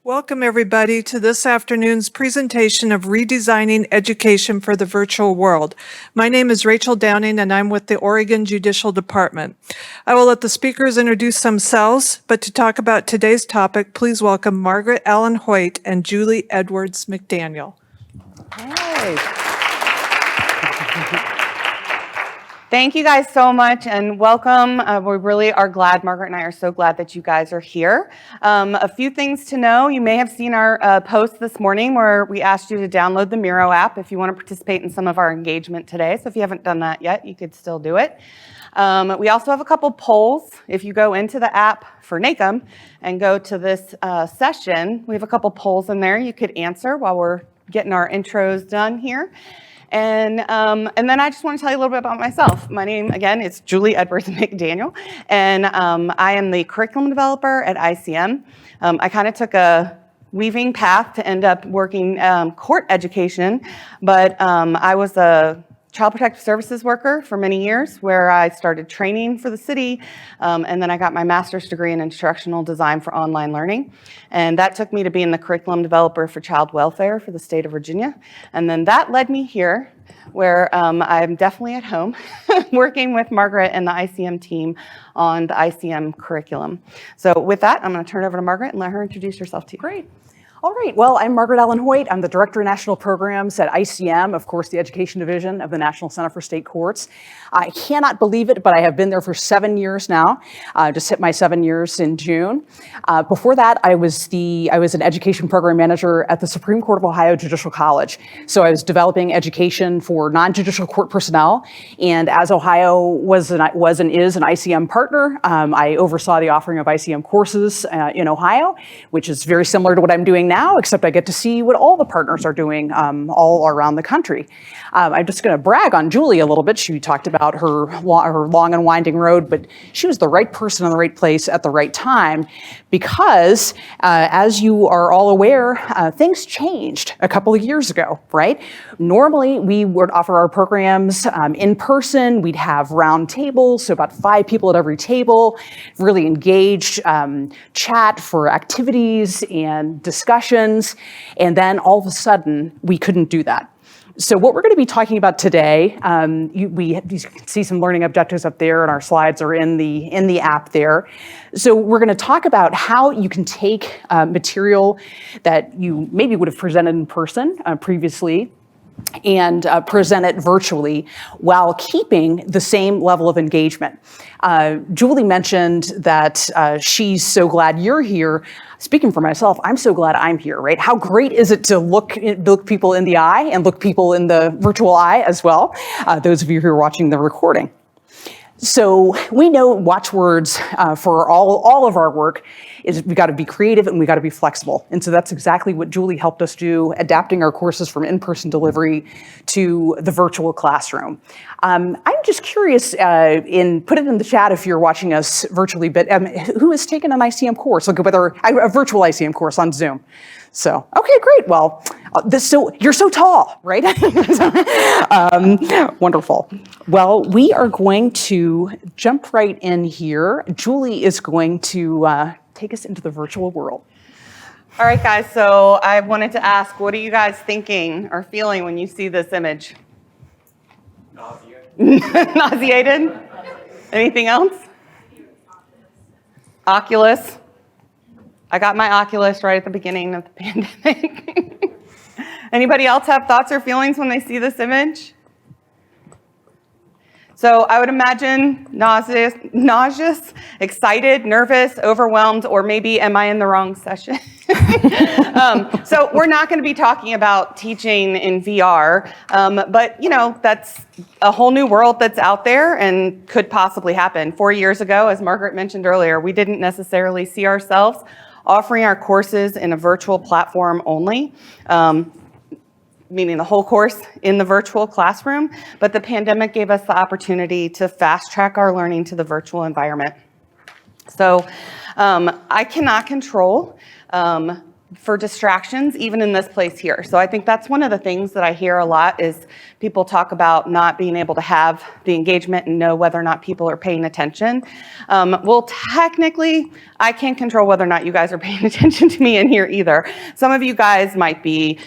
Welcome, everybody, to this afternoon's presentation of Redesigning Education for the Virtual World. My name is Rachel Downing, and I'm with the Oregon Judicial Department. I will let the speakers introduce themselves, but to talk about today's topic, please welcome Margaret Allen Hoyt and Julie Edwards McDaniel. Hey. Thank you guys so much and welcome. We really are glad, Margaret and I are so glad that you guys are here. A few things to know. You may have seen our post this morning where we asked you to download the Miro app if you want to participate in some of our engagement today. So if you haven't done that yet, you could still do it. We also have a couple polls. If you go into the app for NACM and go to this session, we have a couple polls in there you could answer while we're getting our intros done here. And then I just want to tell you a little bit about myself. My name, again, is Julie Edwards McDaniel, and I am the curriculum developer at ICM. I kind of took a weaving path to end up working court education, but I was a Child Protective Services worker for many years, where I started training for the city, and then I got my master's degree in instructional design for online learning. And that took me to being the curriculum developer for child welfare for the state of Virginia. And then that led me here, where I'm definitely at home, working with Margaret and the ICM team on the ICM curriculum. So with that, I'm going to turn it over to Margaret and let her introduce herself to you. Great. All right, well, I'm Margaret Allen Hoyt. I'm the Director of National Programs at ICM, of course, the Education Division of the National Center for State Courts. I cannot believe it, but I have been there for 7 years now. Just hit my 7 years in June. Before that, I was an education program manager at the Supreme Court of Ohio Judicial College. So I was developing education for non-judicial court personnel. And as Ohio was and is an ICM partner, I oversaw the offering of ICM courses in Ohio, which is very similar to what I'm doing now, except I get to see what all the partners are doing all around the country. I'm just going to brag on Julie a little bit. She talked about her long and winding road, but she was the right person in the right place at the right time because, as you are all aware, things changed a couple of years ago, right? Normally, we would offer our programs in person. We'd have round tables, so about 5 people at every table, really engaged chat for activities and discussions, and then all of a sudden, we couldn't do that. So what we're going to be talking about today, you can see some learning objectives up there, and our slides are in the app there. So we're going to talk about how you can take material that you maybe would have presented in person previously and present it virtually while keeping the same level of engagement. Julie mentioned that she's so glad you're here. Speaking for myself, I'm so glad I'm here, right? How great is it to look people in the eye and look people in the virtual eye as well, those of you who are watching the recording. So we know watchwords for all of our work is we got to be creative and we got to be flexible. And so that's exactly what Julie helped us do, adapting our courses from in-person delivery to the virtual classroom. I'm just curious, put it in the chat if you're watching us virtually, but who has taken an ICM course? Like whether a virtual ICM course on Zoom. So, okay, great. Well, you're so tall, right? Wonderful. Well, we are going to jump right in here. Julie is going to take us into the virtual world. All right, guys, so I wanted to ask, what are you guys thinking or feeling when you see this image? Nauseated. Nauseated? Anything else? Oculus. I got my Oculus right at the beginning of the pandemic. Anybody else have thoughts or feelings when they see this image? So I would imagine nauseous, excited, nervous, overwhelmed, or maybe am I in the wrong session? So we're not going to be talking about teaching in VR, but that's a whole new world that's out there and could possibly happen. 4 years ago, as Margaret mentioned earlier, we didn't necessarily see ourselves offering our courses in a virtual platform only. Meaning the whole course in the virtual classroom, but the pandemic gave us the opportunity to fast track our learning to the virtual environment. So I cannot control for distractions, even in this place here. So I think that's one of the things that I hear a lot is people talk about not being able to have the engagement and know whether or not people are paying attention. Well, technically, I can't control whether or not you guys are paying attention to me in here either. Some of you guys might be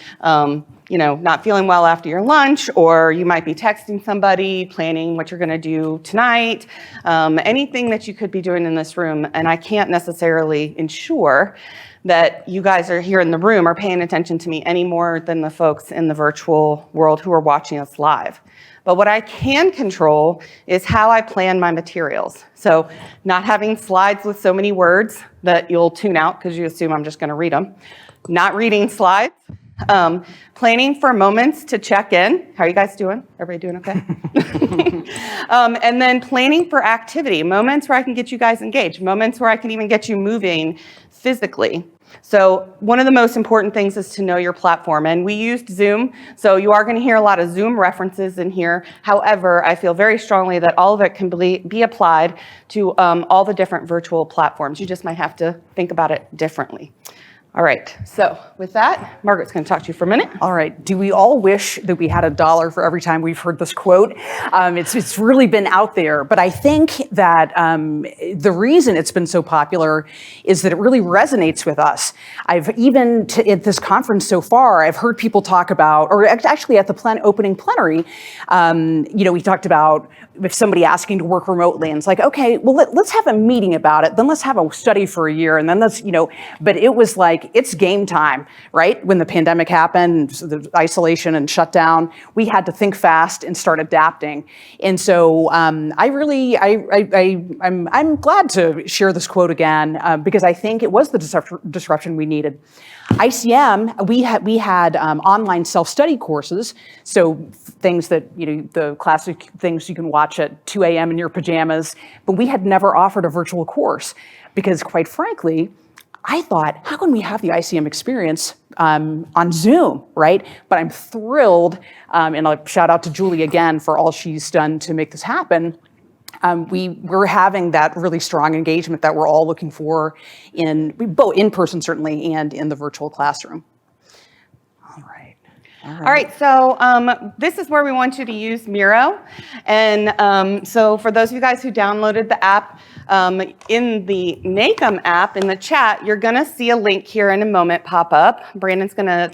not feeling well after your lunch, or you might be texting somebody, planning what you're gonna do tonight, anything that you could be doing in this room, and I can't necessarily ensure that you guys are here in the room are paying attention to me any more than the folks in the virtual world who are watching us live. But what I can control is how I plan my materials. So not having slides with so many words that you'll tune out because you assume I'm just gonna read them. Not reading slides. Planning for moments to check in. How are you guys doing? Everybody doing okay? And then planning for activity, moments where I can get you guys engaged, moments where I can even get you moving physically. So one of the most important things is to know your platform. And we used Zoom, so you are going to hear a lot of Zoom references in here. However, I feel very strongly that all of it can be applied to all the different virtual platforms. You just might have to think about it differently. All right, so with that, Margaret's going to talk to you for a minute. All right, do we all wish that we had $1 for every time we've heard this quote? It's really been out there, but I think that the reason it's been so popular is that it really resonates with us. I've even, at this conference so far, I've heard people talk about, or actually at the opening plenary, we talked about if somebody asking to work remotely, and it's like, okay, well, let's have a meeting about it, then let's have a study for a year, and then let's, but it was like, it's game time, right? When the pandemic happened, the isolation and shutdown, we had to think fast and start adapting. And so I'm glad to share this quote again because I think it was the disruption we needed. ICM, we had online self-study courses, so things that, the classic things you can watch at 2 a.m. in your pajamas, but we had never offered a virtual course because, quite frankly, I thought, how can we have the ICM experience on Zoom, right? But I'm thrilled, and I'll shout out to Julie again for all she's done to make this happen. We're having that really strong engagement that we're all looking for both in person certainly and in the virtual classroom. All right, so this is where we want you to use Miro. And so for those of you guys who downloaded the app, in the NACM app, in the chat, you're gonna see a link here in a moment pop up. Brandon's gonna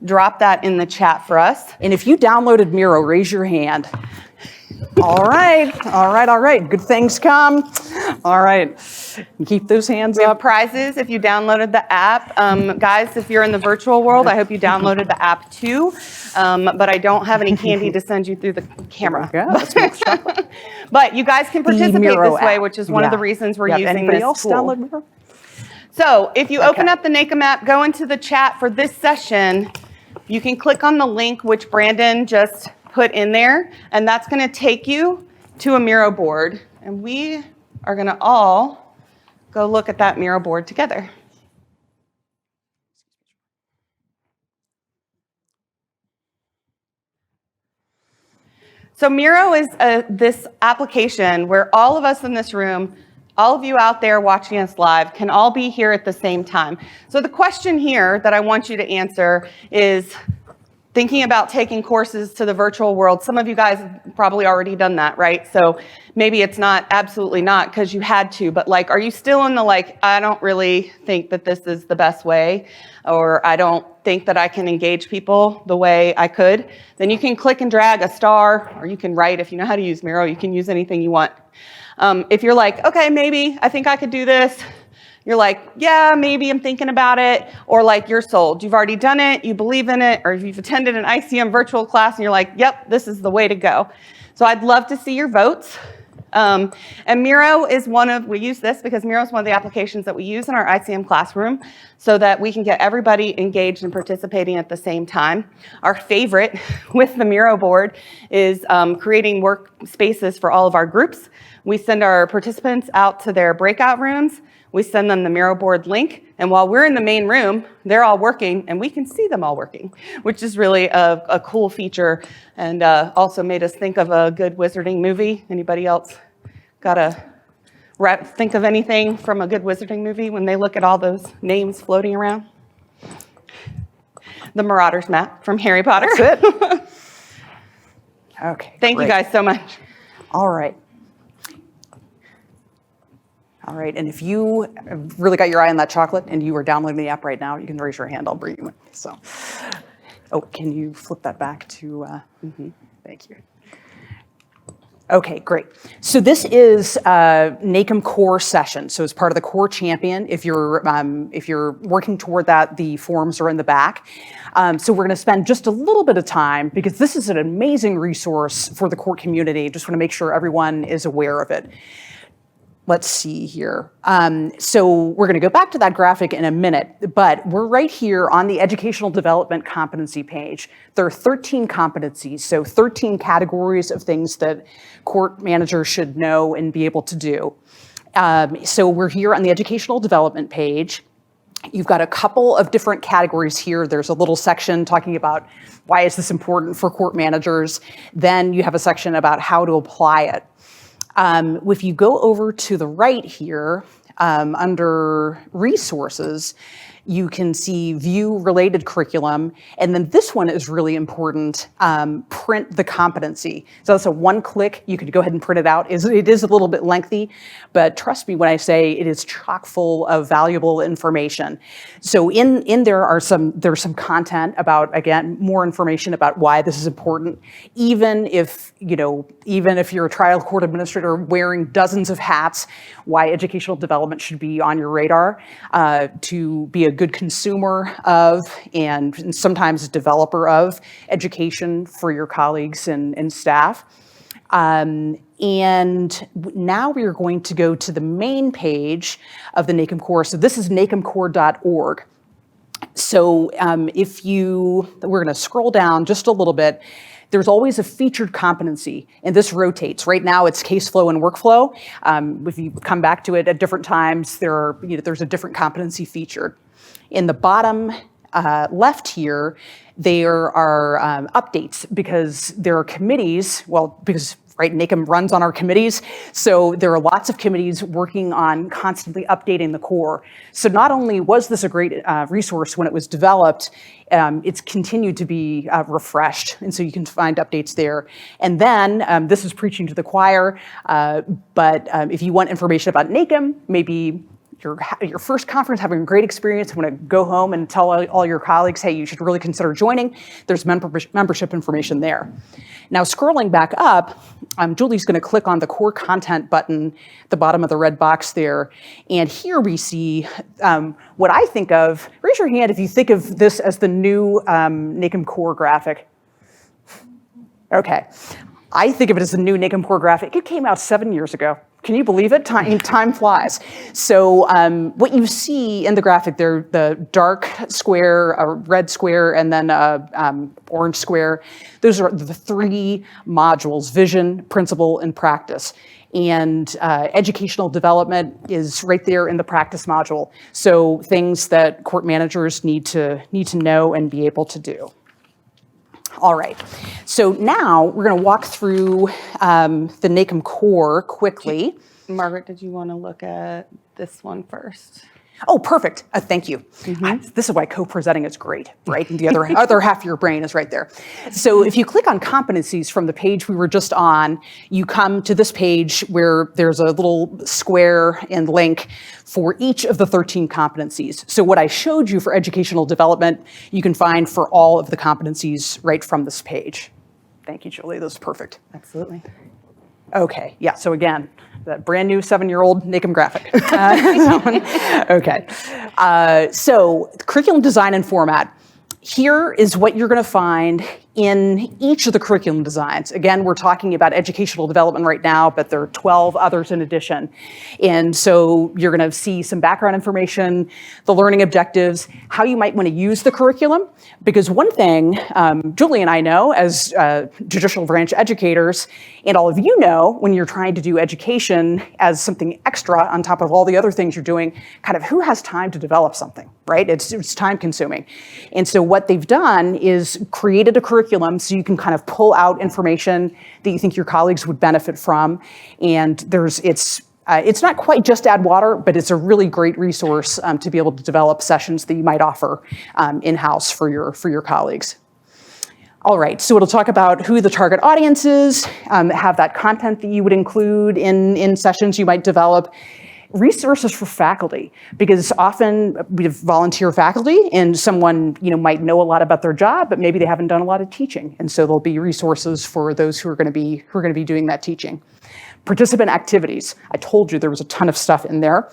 drop that in the chat for us. And if you downloaded Miro, raise your hand. All right. Good things come. All right. Keep those hands We have up. prizes if you downloaded the app. Guys, if you're in the virtual world, I hope you downloaded the app too. But I don't have any candy to send you through the camera. Yeah, that's milk chocolate. But you guys can participate Miro this way, app. which is one of the reasons we're using Anybody this else tool. download Miro? So if you open up the NACM app, go into the chat for this session, you can click on the link which Brandon just put in there, and that's going to take you to a Miro board. And we are going to all go look at that Miro board together. So Miro is this application where all of us in this room, all of you out there watching us live, can all be here at the same time. So the question here that I want you to answer is, thinking about taking courses to the virtual world, some of you guys have probably already done that, right? So maybe it's not, absolutely not, because you had to, but like, are you still in the I don't really think that this is the best way, or I don't think that I can engage people the way I could? Then you can click and drag a star, or you can write, if you know how to use Miro, you can use anything you want. If you're like, okay, maybe, I think I could do this, you're like, yeah, maybe I'm thinking about it, or like you're sold. You've already done it, you believe in it, or if you've attended an ICM virtual class and you're like, yep, this is the way to go. So I'd love to see your votes. And Miro is we use this because Miro is one of the applications that we use in our ICM classroom so that we can get everybody engaged and participating at the same time. Our favorite with the Miro board is creating work spaces for all of our groups. We send our participants out to their breakout rooms. We send them the Miro board link, and while we're in the main room, they're all working, and we can see them all working, which is really a cool feature, and also made us think of a good wizarding movie. Anybody else got a Think of anything from a good wizarding movie when they look at all those names floating around? The Marauders map from Harry Potter. That's it. Okay. Thank you guys so much. All right. All right, and if you really got your eye on that chocolate and you are downloading the app right now, you can raise your hand, I'll bring you in. So, oh, can you flip that back to, thank you. Okay, great. So this is a NACM core session. So it's part of the core champion. If you're working toward that, the forms are in the back. So we're gonna spend just a little bit of time because this is an amazing resource for the core community. Just wanna make sure everyone is aware of it. Let's see here. So we're going to go back to that graphic in a minute, but we're right here on the educational development competency page. There are 13 competencies, so 13 categories of things that court managers should know and be able to do. So we're here on the educational development page. You've got a couple of different categories here. There's a little section talking about why is this important for court managers. Then you have a section about how to apply it. If you go over to the right here, under resources, you can see view related curriculum. And then this one is really important, print the competency. So that's a one click, you could go ahead and print it out. It is a little bit lengthy, but trust me when I say it is chock full of valuable information. So in there's some content about, again, more information about why this is important. Even if you're a trial court administrator wearing dozens of hats, why educational development should be on your radar, to be a good consumer of and sometimes developer of education for your colleagues and staff. And now we are going to go to the main page of the NACM core. So this is nacmcore.org. So we're going to scroll down just a little bit. There's always a featured competency, and this rotates. Right now, it's case flow and workflow. If you come back to it at different times, there's a different competency featured. In the bottom left here, there are updates because there are committees, because NACM runs on our committees, so there are lots of committees working on constantly updating the core. So not only was this a great resource when it was developed, it's continued to be refreshed, and so you can find updates there. And then, this is preaching to the choir, but if you want information about NACM, maybe your first conference, having a great experience, want to go home and tell all your colleagues, hey, you should really consider joining, there's membership information there. Now, scrolling back up, Julie's going to click on the core content button at the bottom of the red box there. And here we see what I think of, raise your hand if you think of this as the new NACM core graphic. Okay. I think of it as the new NACM core graphic. It came out 7 years ago. Can you believe it? Time flies. So what you see in the graphic there, the dark square, a red square, and then orange square, those are the three modules: vision, principle, and practice. And educational development is right there in the practice module. So things that court managers need to know and be able to do. All right, so now we're going to walk through the NACM core quickly. Margaret, did you want to look at this one first? Oh, perfect. Thank you. This is why co-presenting is great, right? And the other half of your brain is right there. So if you click on competencies from the page we were just on, you come to this page where there's a little square and link for each of the 13 competencies. So what I showed you for educational development, you can find for all of the competencies right from this page. Thank you, Julie. That was perfect. Absolutely. Okay, yeah, so again, that brand new 7-year-old NACM graphic. Okay, so curriculum design and format. Here is what you're going to find in each of the curriculum designs. Again, we're talking about educational development right now, but there are 12 others in addition. And so you're going to see some background information, the learning objectives, how you might want to use the curriculum. Because one thing Julie and I know as judicial branch educators, and all of you know when you're trying to do education as something extra on top of all the other things you're doing, kind of who has time to develop something, right? It's time consuming. And so what they've done is created a curriculum so you can kind of pull out information that you think your colleagues would benefit from. And it's It's not quite just Add Water, but it's a really great resource to be able to develop sessions that you might offer in-house for your colleagues. All right, so it'll talk about who the target audience is, have that content that you would include in sessions you might develop, resources for faculty, because often we have volunteer faculty and someone might know a lot about their job, but maybe they haven't done a lot of teaching. And so there'll be resources for those who are going to be doing that teaching. Participant activities. I told you there was a ton of stuff in there.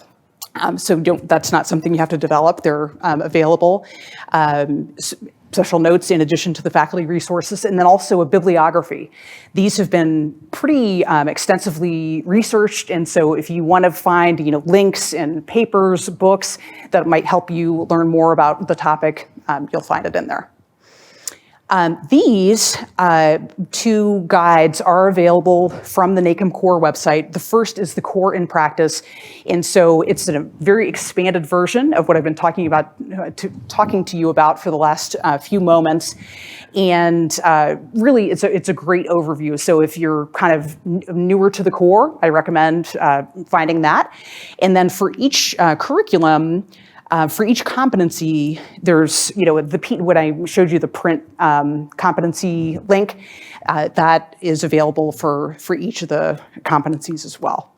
So that's not something you have to develop. They're available. Special notes in addition to the faculty resources, and then also a bibliography. These have been pretty extensively researched, and so if you want to find links and papers, books that might help you learn more about the topic, you'll find it in there. These two guides are available from the NACM core website. The first is the core in practice, and so it's a very expanded version of what I've been talking to you about for the last few moments. And really, it's a great overview. So if you're kind of newer to the core, I recommend finding that. And then for each curriculum, for each competency, there's, when I showed you the print competency link, that is available for each of the competencies as well.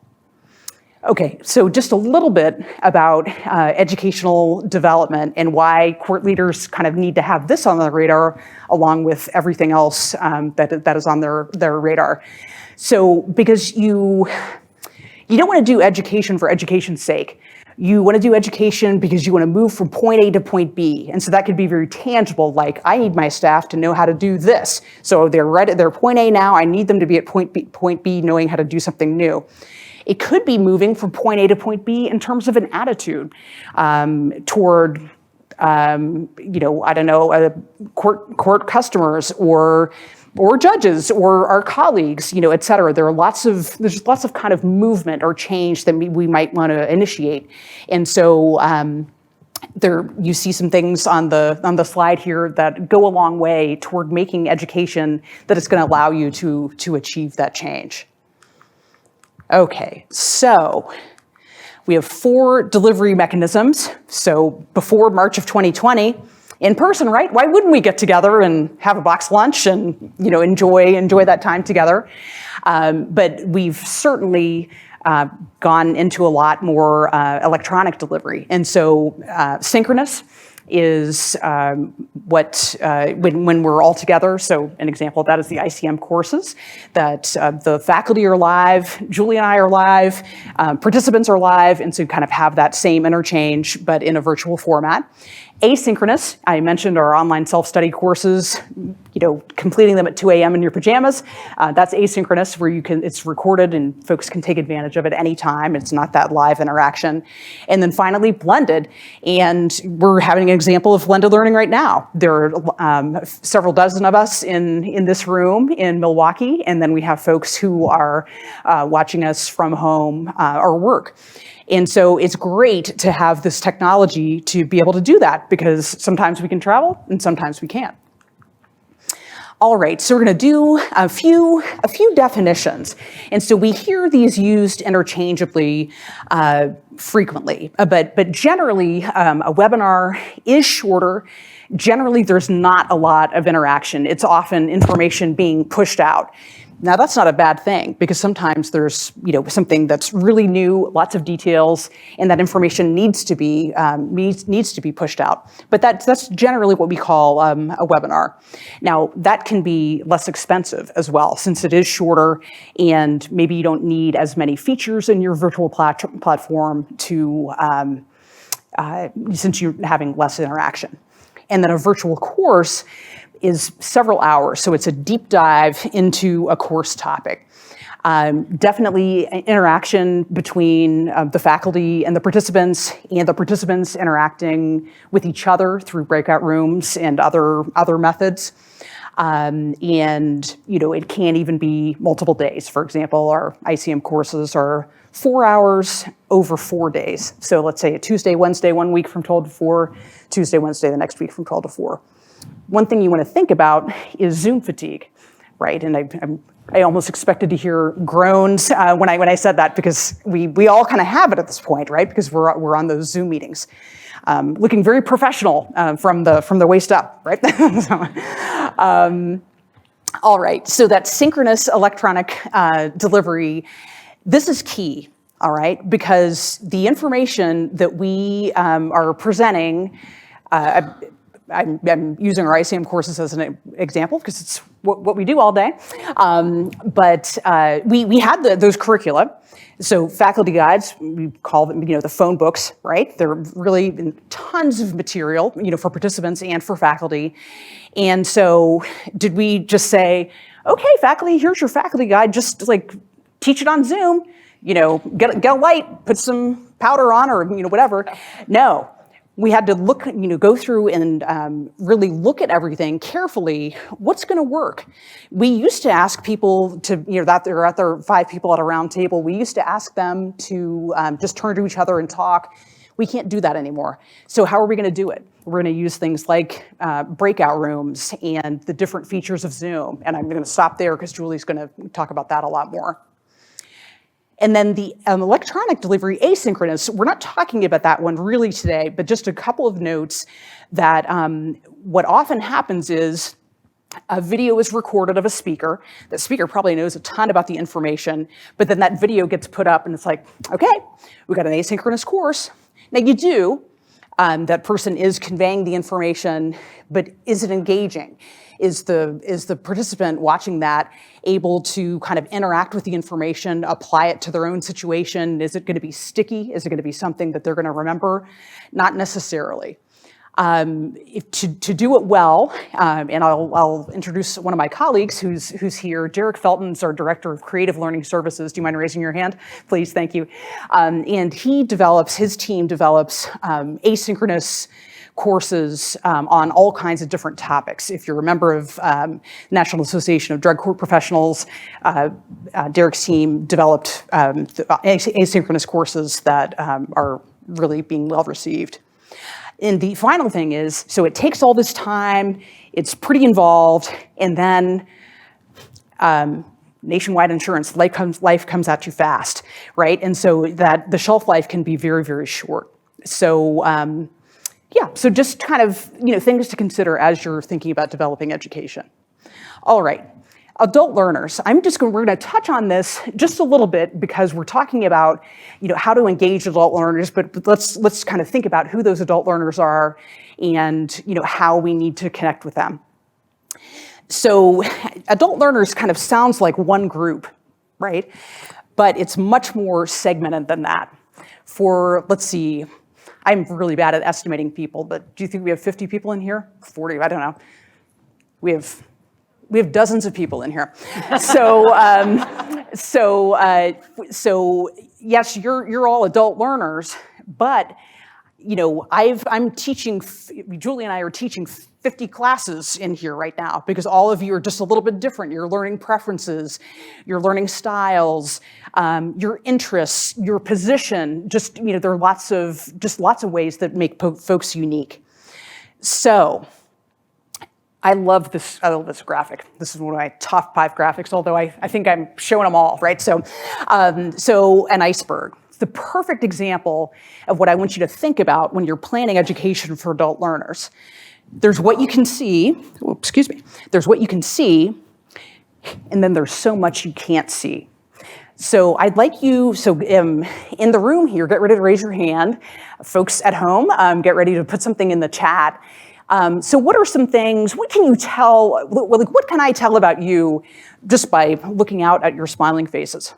Okay, so just a little bit about educational development and why court leaders kind of need to have this on their radar along with everything else that is on their radar. So because you don't want to do education for education's sake. You want to do education because you want to move from point A to point B. And so that could be very tangible, like I need my staff to know how to do this. So they're right at their point A now, I need them to be at point B knowing how to do something new. It could be moving from point A to point B in terms of an attitude toward court customers or judges or our colleagues, et cetera. There's lots of kind of movement or change that we might want to initiate. And so there you see some things on the slide here that go a long way toward making education that is going to allow you to achieve that change. Okay, so we have 4 delivery mechanisms. So before March of 2020, in person, right? Why wouldn't we get together and have a box lunch and enjoy that time together? But we've certainly gone into a lot more electronic delivery, and so synchronous is when we're all together. So an example of that is the ICM courses that the faculty are live, Julie and I are live, participants are live, and so kind of have that same interchange, but in a virtual format. Asynchronous, I mentioned our online self-study courses, completing them at 2 a.m. in your pajamas. That's asynchronous, where it's recorded and folks can take advantage of it anytime. It's not that live interaction. And then finally, blended. And we're having an example of blended learning right now. There are several dozen of us in this room in Milwaukee, and then we have folks who are watching us from home or work. And so it's great to have this technology to be able to do that, because sometimes we can travel and sometimes we can't. All right, so we're going to do a few definitions. And so we hear these used interchangeably frequently, but generally a webinar is shorter. Generally, there's not a lot of interaction. It's often information being pushed out. Now, that's not a bad thing, because sometimes there's something that's really new, lots of details, and that information needs to be pushed out. But that's generally what we call a webinar. Now, that can be less expensive as well, since it is shorter, and maybe you don't need as many features in your virtual platform since you're having less interaction. And then a virtual course is several hours, so it's a deep dive into a course topic. Definitely interaction between the faculty and the participants interacting with each other through breakout rooms and other methods. And it can even be multiple days. For example, our ICM courses are 4 hours over 4 days. So let's say a Tuesday, Wednesday, 1 week from 12 to 4, Tuesday, Wednesday, the next week from 12 to 4. One thing you want to think about is Zoom fatigue, right? And I'm I almost expected to hear groans when I said that, because we all kind of have it at this point, right? Because we're on those Zoom meetings, looking very professional from the waist up, right? All right, so that synchronous electronic delivery, this is key, all right, because the information that we are presenting, I'm using our ICM courses as an example because it's what we do all day, but we had those curricula. So faculty guides, we call them, the phone books, right? They're really tons of material, for participants and for faculty. And so did we just say, okay, faculty, here's your faculty guide, just like teach it on Zoom, get a light, put some powder on, or whatever. No. We had to look, go through and really look at everything carefully. What's going to work? We used to ask people to, that there are 5 people at a round table. We used to ask them to just turn to each other and talk. We can't do that anymore. So how are we going to do it? We're going to use things like breakout rooms and the different features of Zoom. And I'm going to stop there because Julie's going to talk about that a lot more. And then the electronic delivery asynchronous, we're not talking about that one really today, but just a couple of notes that what often happens is a video is recorded of a speaker. The speaker probably knows a ton about the information, but then that video gets put up and it's like, okay, we got an asynchronous course. Now you do, that person is conveying the information, but is it engaging? Is the participant watching that able to kind of interact with the information, apply it to their own situation? Is it going to be sticky? Is it going to be something that they're going to remember? Not necessarily. To do it well, and I'll introduce one of my colleagues who's here. Derek Felton's our Director of Creative Learning Services. Do you mind raising your hand? Please, thank you. And his team develops asynchronous courses on all kinds of different topics. If you're a member of National Association of Drug Court Professionals, Derek's team developed asynchronous courses that are really being well received. And the final thing is, so it takes all this time, it's pretty involved, and then nationwide insurance, life comes at you fast, right? And so that the shelf life can be very, very short. So so just kind of, things to consider as you're thinking about developing education. All right, adult learners. We're going to touch on this just a little bit because we're talking about, how to engage adult learners, but let's kind of think about who those adult learners are and, how we need to connect with them. So adult learners kind of sounds like one group, right? But it's much more segmented than that. Let's see, I'm really bad at estimating people, but do you think we have 50 people in here? 40, I don't know. We have dozens of people in here. So yes, you're all adult learners, but I'm teaching, Julie and I are teaching 50 classes in here right now because all of you are just a little bit different. You're learning preferences, you're learning styles, your interests, your position, there are lots of ways that make folks unique. So I love this graphic. This is one of my top 5 graphics, although I think I'm showing them all, right? So an iceberg. It's the perfect example of what I want you to think about when you're planning education for adult learners. There's what you can see, there's what you can see, and then there's so much you can't see. So I'd like you, in the room here, get ready to raise your hand. Folks at home, get ready to put something in the chat. So what are some things, what can I tell about you just by looking out at your smiling faces?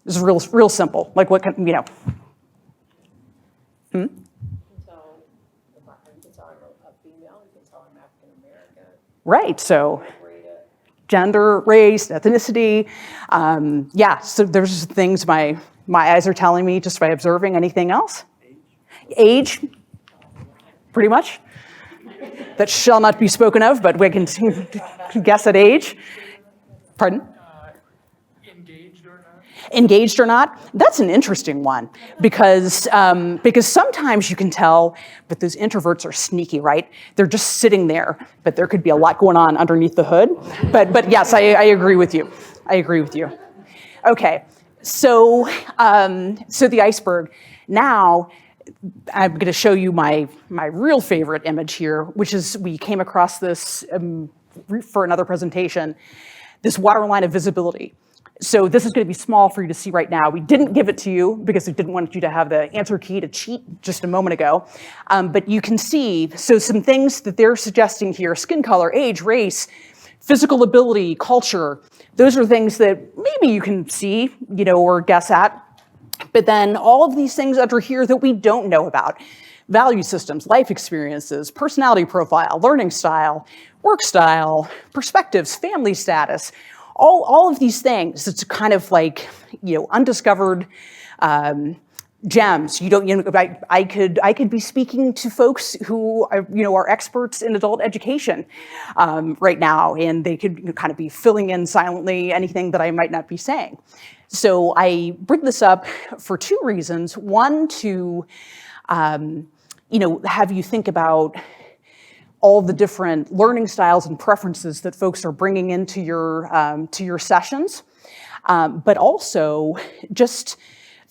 This is real simple. Like what can, You can tell I'm a female, you can tell I'm African American. Right, so gender, race, ethnicity. So there's things my eyes are telling me just by observing. Anything else? Age, pretty much. That shall not be spoken of, but we can guess at age. Pardon? Engaged or Engaged or not? That's an interesting one because sometimes you can tell, but those introverts are sneaky, right? They're just sitting there, but there could be a lot going on underneath the hood. But yes, I agree with you. I agree with you. Okay, so the iceberg. Now, I'm going to show you my real favorite image here, which is we came across this for another presentation, this waterline of visibility. So this is going to be small for you to see right now. We didn't give it to you because we didn't want you to have the answer key to cheat just a moment ago. But you can see, so some things that they're suggesting here: skin color, age, race, physical ability, culture. Those are things that maybe you can see, or guess at. But then all of these things under here that we don't know about: value systems, life experiences, personality profile, learning style, work style, perspectives, family status. All of these things, it's kind of like, undiscovered gems. I could be speaking to folks who are experts in adult education right now, and they could kind of be filling in silently anything that I might not be saying. So I bring this up for two reasons. One, to have you think about all the different learning styles and preferences that folks are bringing into your sessions, but also just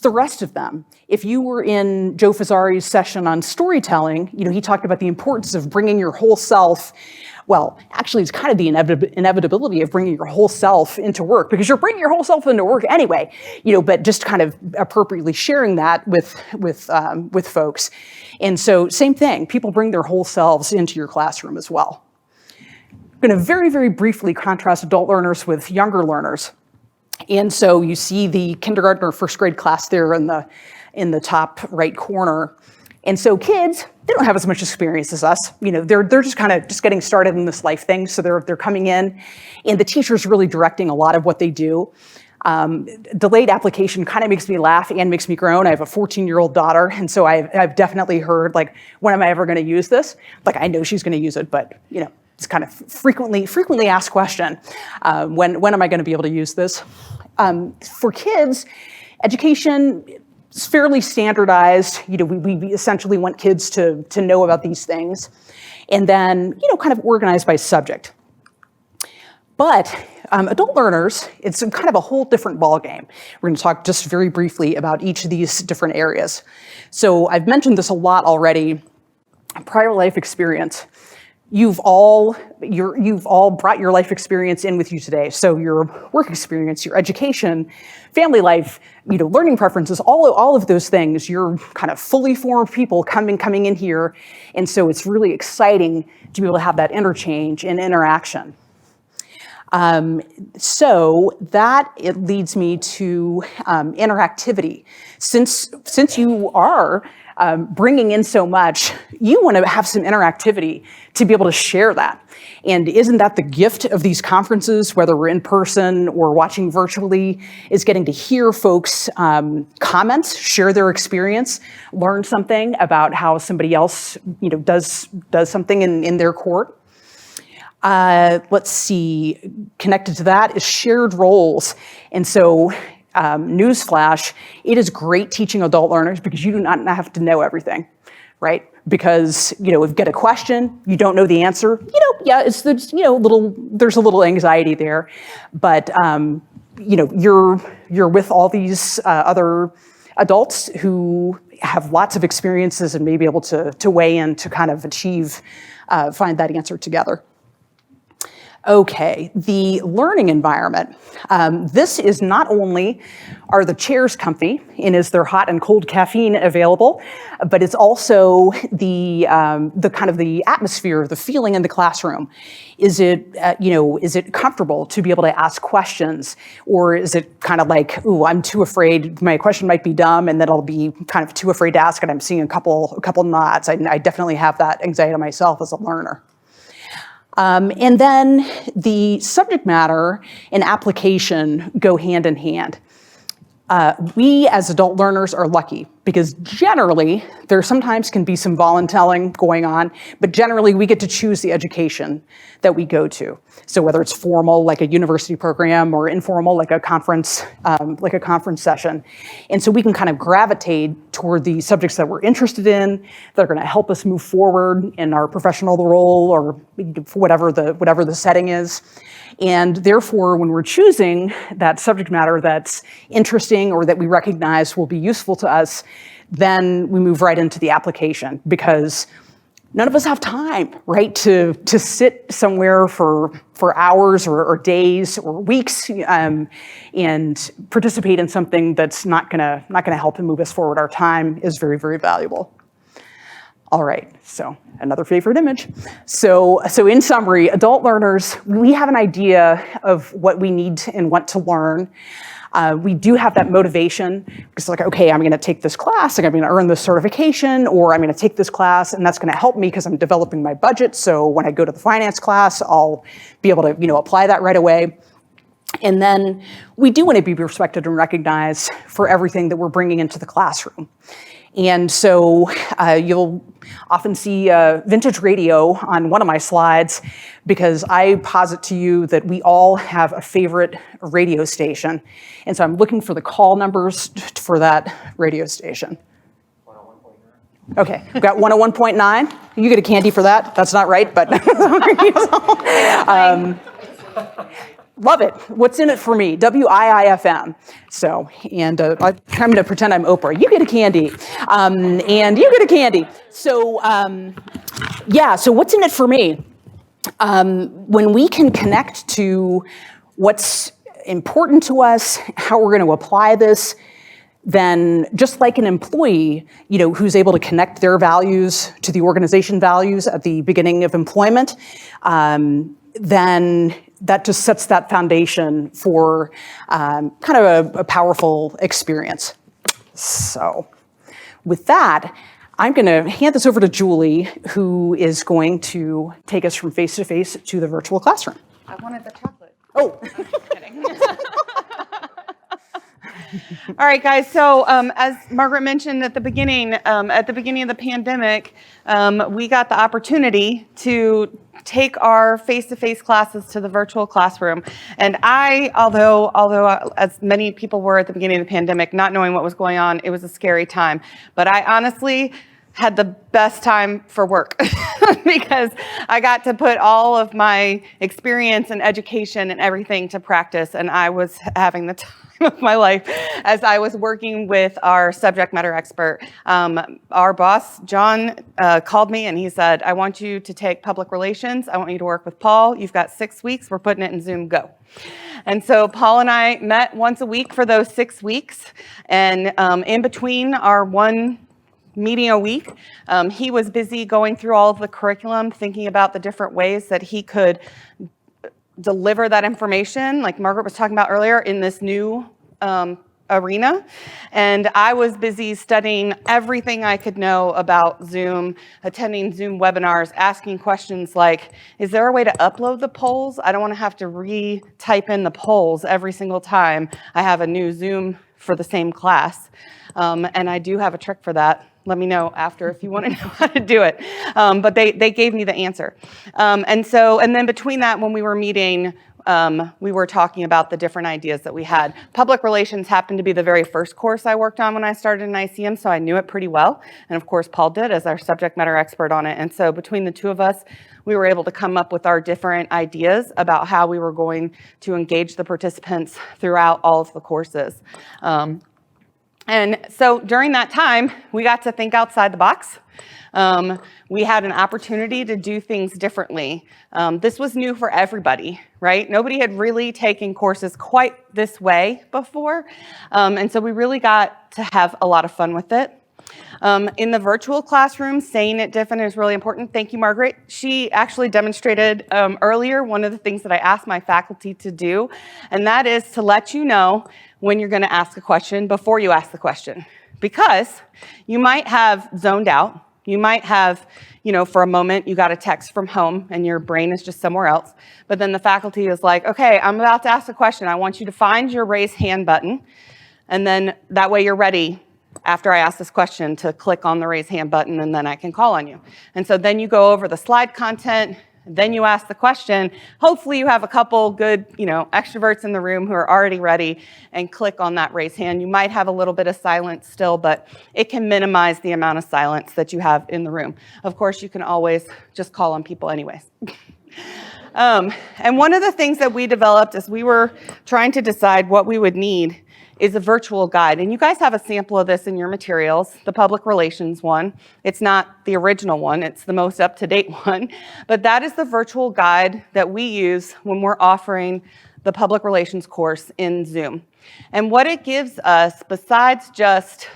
the rest of them. If you were in Joe Fazzari's session on storytelling, he talked about the importance of bringing your whole self. Well, actually, it's kind of the inevitability of bringing your whole self into work, because you're bringing your whole self into work anyway, but just kind of appropriately sharing that with folks. And so same thing, people bring their whole selves into your classroom as well. I'm going to very, very briefly contrast adult learners with younger learners. And so you see the kindergarten or first grade class there in the top right corner. And so kids, they don't have as much experience as us. They're just kind of just getting started in this life thing. So they're coming in, and the teacher's really directing a lot of what they do. Delayed application kind of makes me laugh and makes me groan. I have a 14-year-old daughter, and so I've definitely heard, like, when am I ever going to use this? Like, I know she's going to use it, but it's kind of frequently asked question. When am I going to be able to use this? For kids, education is fairly standardized. We essentially want kids to know about these things, and then kind of organized by subject. But adult learners, it's kind of a whole different ballgame. We're going to talk just very briefly about each of these different areas. So I've mentioned this a lot already. Prior life experience. You've all brought your life experience in with you today. So your work experience, your education, family life, learning preferences, all of those things. You're kind of fully formed people coming in here, and so it's really exciting to be able to have that interchange and interaction. So that it leads me to interactivity. Since you are bringing in so much, you want to have some interactivity to be able to share that. And isn't that the gift of these conferences, whether we're in person or watching virtually, is getting to hear folks' comments, share their experience, learn something about how somebody else does something in their court. Let's see, connected to that is shared roles. And so, newsflash, it is great teaching adult learners because you do not have to know everything, right? Because, if you get a question, you don't know the answer, there's a little anxiety there, but, you're with all these other adults who have lots of experiences and may be able to weigh in to kind of find that answer together. Okay, the learning environment. This is not only are the chairs comfy and is there hot and cold caffeine available, but it's also the kind of the atmosphere, the feeling in the classroom. Is it comfortable to be able to ask questions, or is it kind of like, ooh, I'm too afraid, my question might be dumb, and then I'll be kind of too afraid to ask it. I'm seeing a couple nods. I definitely have that anxiety myself as a learner. And then the subject matter and application go hand in hand. We as adult learners are lucky because generally, there sometimes can be some voluntelling going on, but generally we get to choose the education that we go to. So whether it's formal, like a university program, or informal, like a conference session. And so we can kind of gravitate toward the subjects that we're interested in, that are going to help us move forward in our professional role, or whatever the setting is. And therefore, when we're choosing that subject matter that's interesting or that we recognize will be useful to us, then we move right into the application, because none of us have time, right, to sit somewhere for hours or days or weeks and participate in something that's not gonna help and move us forward. Our time is very, very valuable. All right, so another favorite image. So in summary, adult learners, we have an idea of what we need and want to learn. We do have that motivation, because like, okay, I'm gonna take this class, and I'm gonna earn this certification, or I'm gonna take this class, and that's gonna help me because I'm developing my budget, so when I go to the finance class, I'll be able to apply that right away. And then we do want to be respected and recognized for everything that we're bringing into the classroom. And so you'll often see vintage radio on one of my slides, because I posit to you that we all have a favorite radio station. And so I'm looking for the call numbers for that radio station. 101.9. Okay, we've got 101.9. You get a candy for that. That's not right, but love it. What's in it for me? WIIFM. So, and I'm going to pretend I'm Oprah. You get a candy, and you get a candy. So, yeah. So, what's in it for me? When we can connect to what's important to us, how we're going to apply this, then just like an employee, who's able to connect their values to the organization values at the beginning of employment, then that just sets that foundation for kind of a powerful experience. So with that, I'm going to hand this over to Julie, who is going to take us from face-to-face to the virtual classroom. I wanted the chocolate. Oh. I'm just kidding. All right, guys. So as Margaret mentioned at the beginning of the pandemic, we got the opportunity to take our face-to-face classes to the virtual classroom. And although as many people were at the beginning of the pandemic, not knowing what was going on, it was a scary time. But I honestly had the best time for work because I got to put all of my experience and education and everything to practice, and I was having the time of my life as I was working with our subject matter expert. Our boss, John, called me and he said, I want you to take public relations. I want you to work with Paul. You've got 6 weeks. We're putting it in Zoom. Go. And so Paul and I met once a week for those 6 weeks. And in between our one meeting a week, he was busy going through all of the curriculum, thinking about the different ways that he could deliver that information, like Margaret was talking about earlier, in this new arena. And I was busy studying everything I could know about Zoom, attending Zoom webinars, asking questions like, is there a way to upload the polls? I don't want to have to re-type in the polls every single time I have a new Zoom for the same class. And I do have a trick for that. Let me know after if you want to know how to do it. But they gave me the answer. And then between that, when we were meeting, we were talking about the different ideas that we had. Public relations happened to be the very first course I worked on when I started in NACM, so I knew it pretty well. And of course, Paul did as our subject matter expert on it. And so between the two of us, we were able to come up with our different ideas about how we were going to engage the participants throughout all of the courses. And so during that time, we got to think outside the box. We had an opportunity to do things differently. This was new for everybody, right? Nobody had really taken courses quite this way before. And so we really got to have a lot of fun with it. In the virtual classroom, saying it different is really important. Thank you, Margaret. She actually demonstrated earlier one of the things that I asked my faculty to do, and that is to let you know when you're going to ask a question before you ask the question. Because you might have zoned out. You might have, for a moment, you got a text from home and your brain is just somewhere else. But then the faculty is like, okay, I'm about to ask a question. I want you to find your raise hand button. And then that way you're ready after I ask this question to click on the raise hand button, and then I can call on you. And so then you go over the slide content, then you ask the question. Hopefully you have a couple good, extroverts in the room who are already ready and click on that raise hand. You might have a little bit of silence still, but it can minimize the amount of silence that you have in the room. Of course, you can always just call on people anyways. And one of the things that we developed as we were trying to decide what we would need is a virtual guide. And you guys have a sample of this in your materials, the public relations one. It's not the original one, it's the most up-to-date one. But that is the virtual guide that we use when we're offering the public relations course in Zoom. And what it gives us, besides just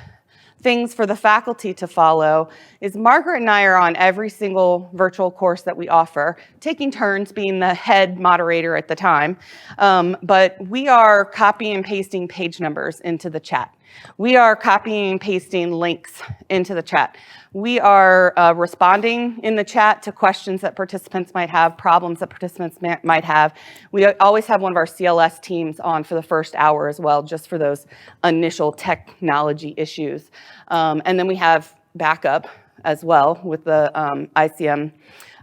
things for the faculty to follow, is Margaret and I are on every single virtual course that we offer, taking turns being the head moderator at the time, but we are copying and pasting page numbers into the chat. We are copying and pasting links into the chat. We are responding in the chat to questions that participants might have, problems that participants might have. We always have one of our CLS teams on for the first hour as well, just for those initial technology issues. And then we have backup as well with the ICM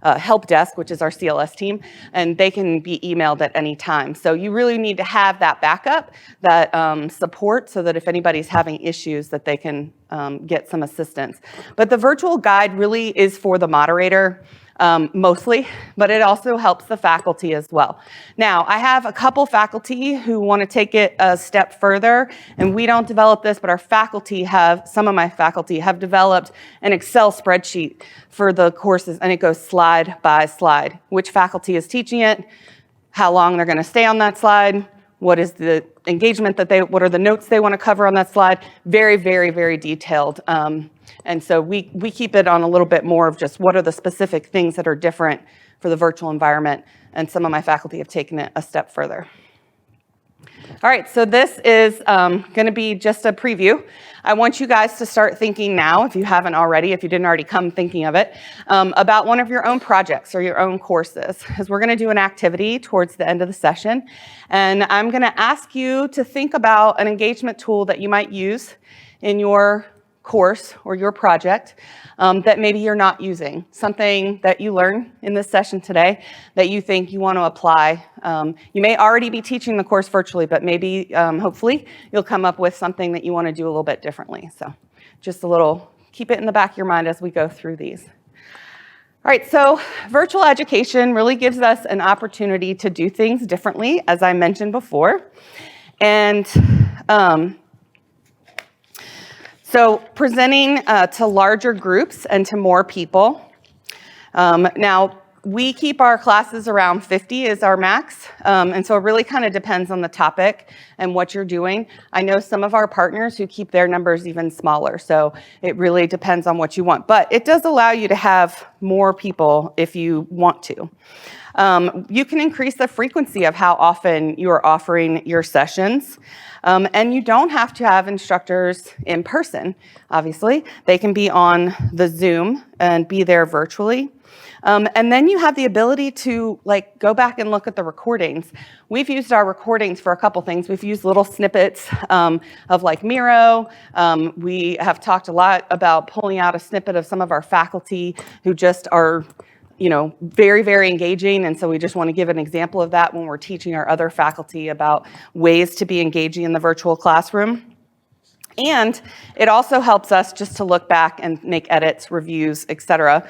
help desk, which is our CLS team, and they can be emailed at any time. So you really need to have that backup, that support, so that if anybody's having issues that they can get some assistance. But the virtual guide really is for the moderator mostly, but it also helps the faculty as well. Now, I have a couple faculty who want to take it a step further, and we don't develop this, but our faculty some of my faculty have developed an Excel spreadsheet for the courses, and it goes slide by slide. Which faculty is teaching it, how long they're going to stay on that slide, what is the engagement what are the notes they want to cover on that slide. Very, very, very detailed. And so we keep it on a little bit more of just what are the specific things that are different for the virtual environment, and some of my faculty have taken it a step further. All right, so this is going to be just a preview. I want you guys to start thinking now, if you haven't already, if you didn't already come thinking of it, about one of your own projects or your own courses, because we're going to do an activity towards the end of the session. And I'm going to ask you to think about an engagement tool that you might use in your course or your project that maybe you're not using, something that you learn in this session today that you think you want to apply. You may already be teaching the course virtually, but maybe, hopefully, you'll come up with something that you want to do a little bit differently. So just keep it in the back of your mind as we go through these. All right, so virtual education really gives us an opportunity to do things differently, as I mentioned before. And so presenting to larger groups and to more people. Now, we keep our classes around 50 is our max, and so it really kind of depends on the topic and what you're doing. I know some of our partners who keep their numbers even smaller, so it really depends on what you want. But it does allow you to have more people if you want to. You can increase the frequency of how often you are offering your sessions. And you don't have to have instructors in person, obviously. They can be on the Zoom and be there virtually. And then you have the ability to go back and look at the recordings. We've used our recordings for a couple things. We've used little snippets of Miro. We have talked a lot about pulling out a snippet of some of our faculty who just are very, very engaging. And so we just want to give an example of that when we're teaching our other faculty about ways to be engaging in the virtual classroom. And it also helps us just to look back and make edits, reviews, etc.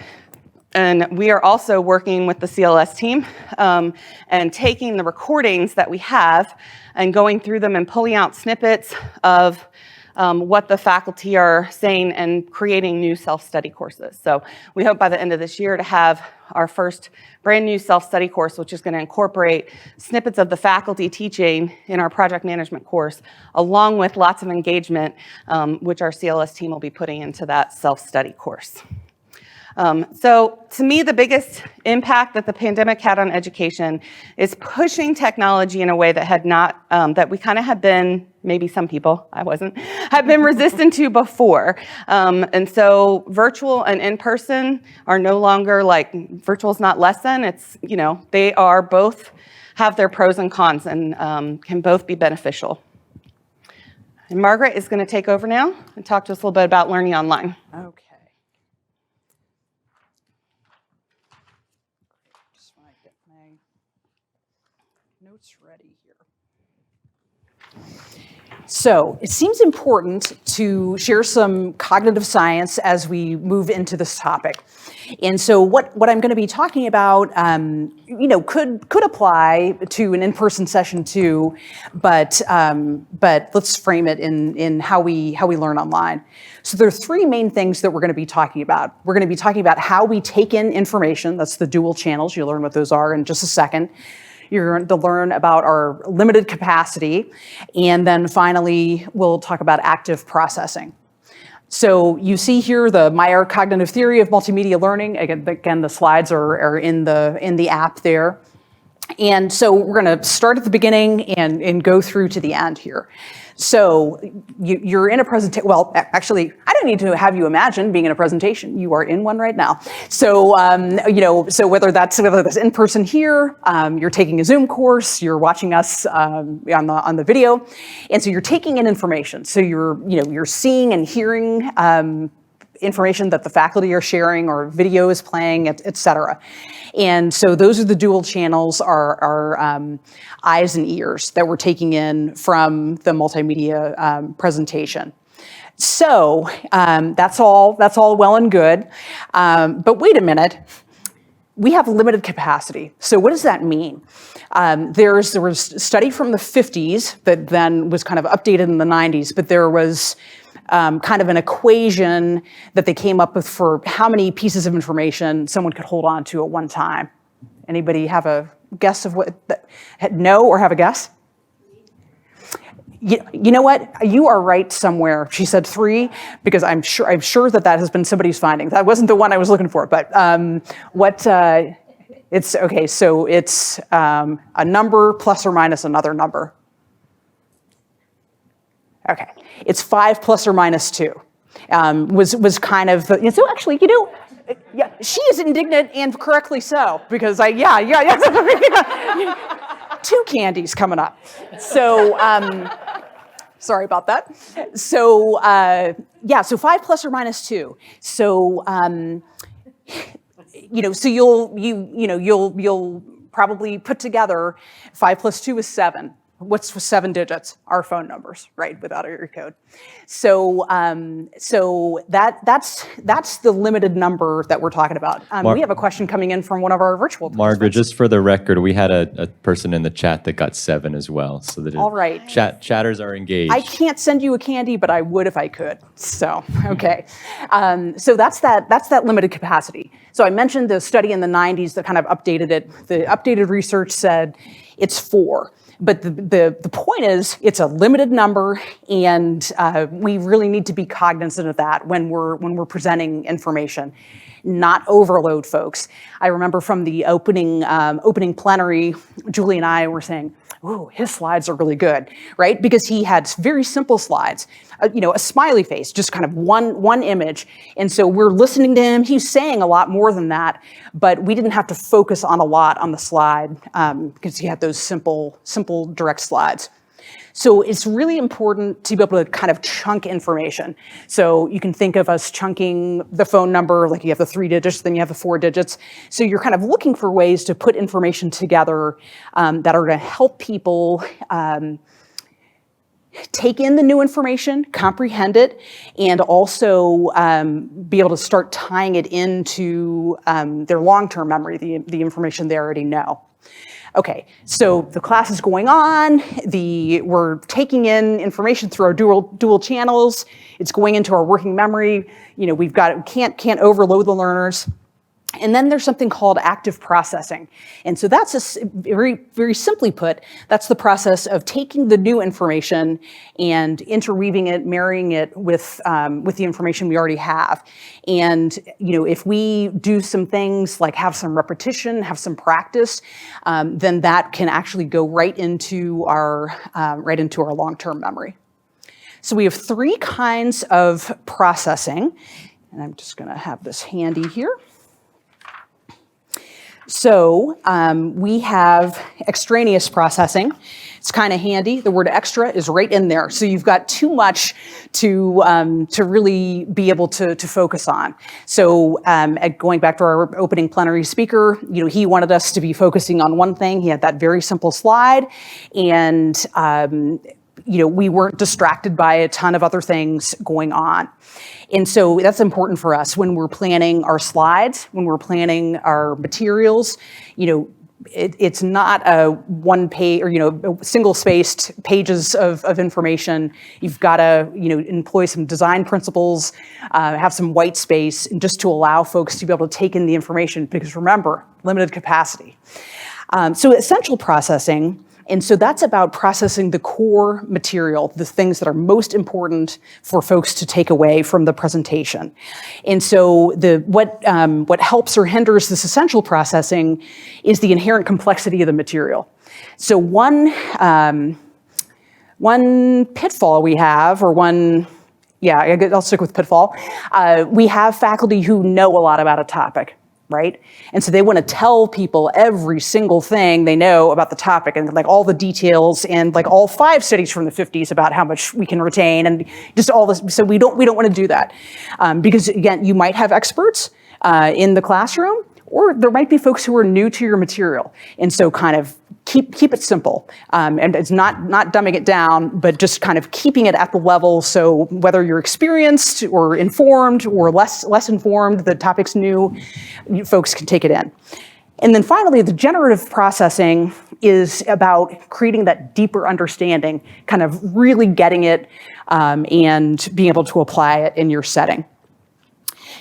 And we are also working with the CLS team and taking the recordings that we have and going through them and pulling out snippets of what the faculty are saying and creating new self-study courses. So we hope by the end of this year to have our first brand new self-study course, which is going to incorporate snippets of the faculty teaching in our project management course, along with lots of engagement, which our CLS team will be putting into that self-study course. So to me, the biggest impact that the pandemic had on education is pushing technology in a way that had not, that we kind of had been, maybe some people, I wasn't, have been resistant to before. And so virtual and in-person are no longer virtual is not less than, it's, they are both have their pros and cons and can both be beneficial. And Margaret is going to take over now and talk to us a little bit about learning online. Okay. Just want to get my notes ready here. So it seems important to share some cognitive science as we move into this topic. And so what I'm going to be talking about, could apply to an in-person session too, but let's frame it in how we learn online. So there are three main things that we're going to be talking about. We're going to be talking about how we take in information. That's the dual channels. You'll learn what those are in just a second. You're going to learn about our limited capacity. And then finally, we'll talk about active processing. So you see here the Meyer cognitive theory of multimedia learning. Again, the slides are in the app there. And so we're going to start at the beginning and go through to the end here. So you're in a presentation. Well, actually, I don't need to have you imagine being in a presentation. You are in one right now. So so whether that's in person here, you're taking a Zoom course, you're watching us on the video, and so you're taking in information. So you're seeing and hearing information that the faculty are sharing, or video is playing, et cetera. And so those are the dual channels, our eyes and ears that we're taking in from the multimedia presentation. So that's all well and good. But wait a minute, we have limited capacity. So what does that mean? There was a study from the 50s that then was kind of updated in the 90s, but there was kind of an equation that they came up with for how many pieces of information someone could hold on to at one time. Anybody have a guess of what? No, or have a guess? You know what? You are right somewhere. She said 3, because I'm sure that has been somebody's finding. That wasn't the one I was looking for, but it's okay. So it's a number plus or minus another number. Okay, it's 5 plus or minus 2. Was kind of so actually, yeah, she is indignant, and correctly so, because 2 candies coming up. So sorry about that. So so 5 plus or minus 2. So so you'll probably put together 5 plus 2 is 7. What's 7 digits? Our phone numbers, right? Without area code. So that's the limited number that we're talking about. We have a question coming in from one of our virtual participants. Margaret, just for the record, we had a person in the chat that got 7 as well. So that all right. Chatters are engaged. I can't send you a candy, but I would if I could. So okay. So that's that limited capacity. So I mentioned the study in the 90s that kind of updated it. The updated research said it's 4. But the point is, it's a limited number, and we really need to be cognizant of that when we're presenting information. Not overload folks. I remember from the opening plenary, Julie and I were saying, "Ooh, his slides are really good," right? Because he had very simple slides, a smiley face, just kind of one image. And so we're listening to him. He's saying a lot more than that, but we didn't have to focus on a lot on the slide because he had those simple, direct slides. So it's really important to be able to kind of chunk information. So you can think of us chunking the phone number, like you have the 3 digits, then you have the 4 digits. So you're kind of looking for ways to put information together that are going to help people take in the new information, comprehend it, and also be able to start tying it into their long-term memory, the information they already know. Okay, so the class is going on. We're taking in information through our dual channels. It's going into our working memory. Can't overload the learners. And then there's something called active processing. And so that's very, very simply put, that's the process of taking the new information and interweaving it, marrying it with the information we already have. And if we do some things like have some repetition, have some practice, then that can actually go right into our long-term memory. So we have 3 kinds of processing, and I'm just going to have this handy here. So we have extraneous processing. It's kind of handy. The word extra is right in there. So you've got too much to really be able to focus on. So going back to our opening plenary speaker, he wanted us to be focusing on one thing. He had that very simple slide, and we weren't distracted by a ton of other things going on. And so that's important for us when we're planning our slides, when we're planning our materials. It's not a one page or single spaced pages of information. You've got to employ some design principles, have some white space, and just to allow folks to be able to take in the information, because remember, limited capacity. So essential processing. And so that's about processing the core material, the things that are most important for folks to take away from the presentation. And so what helps or hinders this essential processing is the inherent complexity of the material. So one pitfall we have, I'll stick with pitfall. We have faculty who know a lot about a topic, right? And so they want to tell people every single thing they know about the topic, and like all the details, and like all 5 studies from the 50s about how much we can retain, and just all this. So we don't want to do that, because again, you might have experts in the classroom, or there might be folks who are new to your material. And so kind of keep it simple. And it's not dumbing it down, but just kind of keeping it at the level. So whether you're experienced or informed or less informed, the topic's new, folks can take it in. And then finally, the generative processing is about creating that deeper understanding, kind of really getting it and being able to apply it in your setting.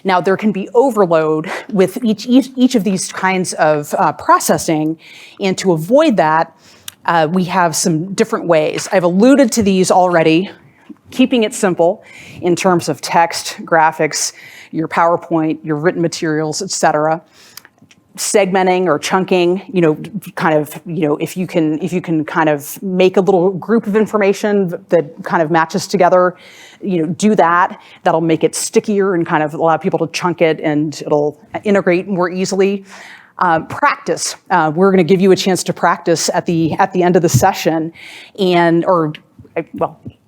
Now, there can be overload with each of these kinds of processing, and to avoid that, we have some different ways. I've alluded to these already, keeping it simple in terms of text, graphics, your PowerPoint, your written materials, et cetera. Segmenting or chunking, if you can kind of make a little group of information that kind of matches together, do that. That'll make it stickier and kind of allow people to chunk it, and it'll integrate more easily. Practice. We're going to give you a chance to practice at the end of the session, in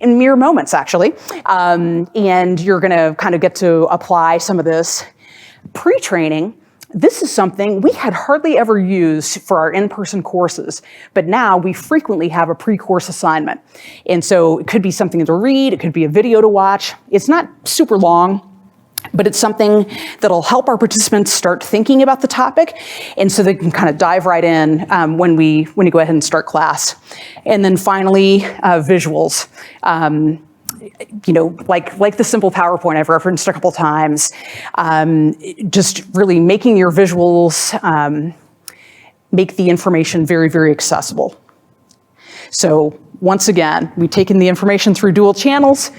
mere moments actually, and you're going to kind of get to apply some of this. Pre-training. This is something we had hardly ever used for our in-person courses, but now we frequently have a pre-course assignment. And so it could be something to read, it could be a video to watch. It's not super long, but it's something that'll help our participants start thinking about the topic, and so they can kind of dive right in when we go ahead and start class. And then finally, visuals. Like the simple PowerPoint I've referenced a couple times, just really making your visuals make the information very, very accessible. So once again, we've taken the information through dual channels.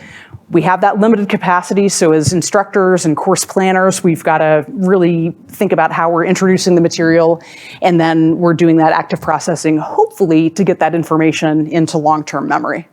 We have that limited capacity, so as instructors and course planners, we've got to really think about how we're introducing the material, and then we're doing that active processing, hopefully to get that information into long-term memory.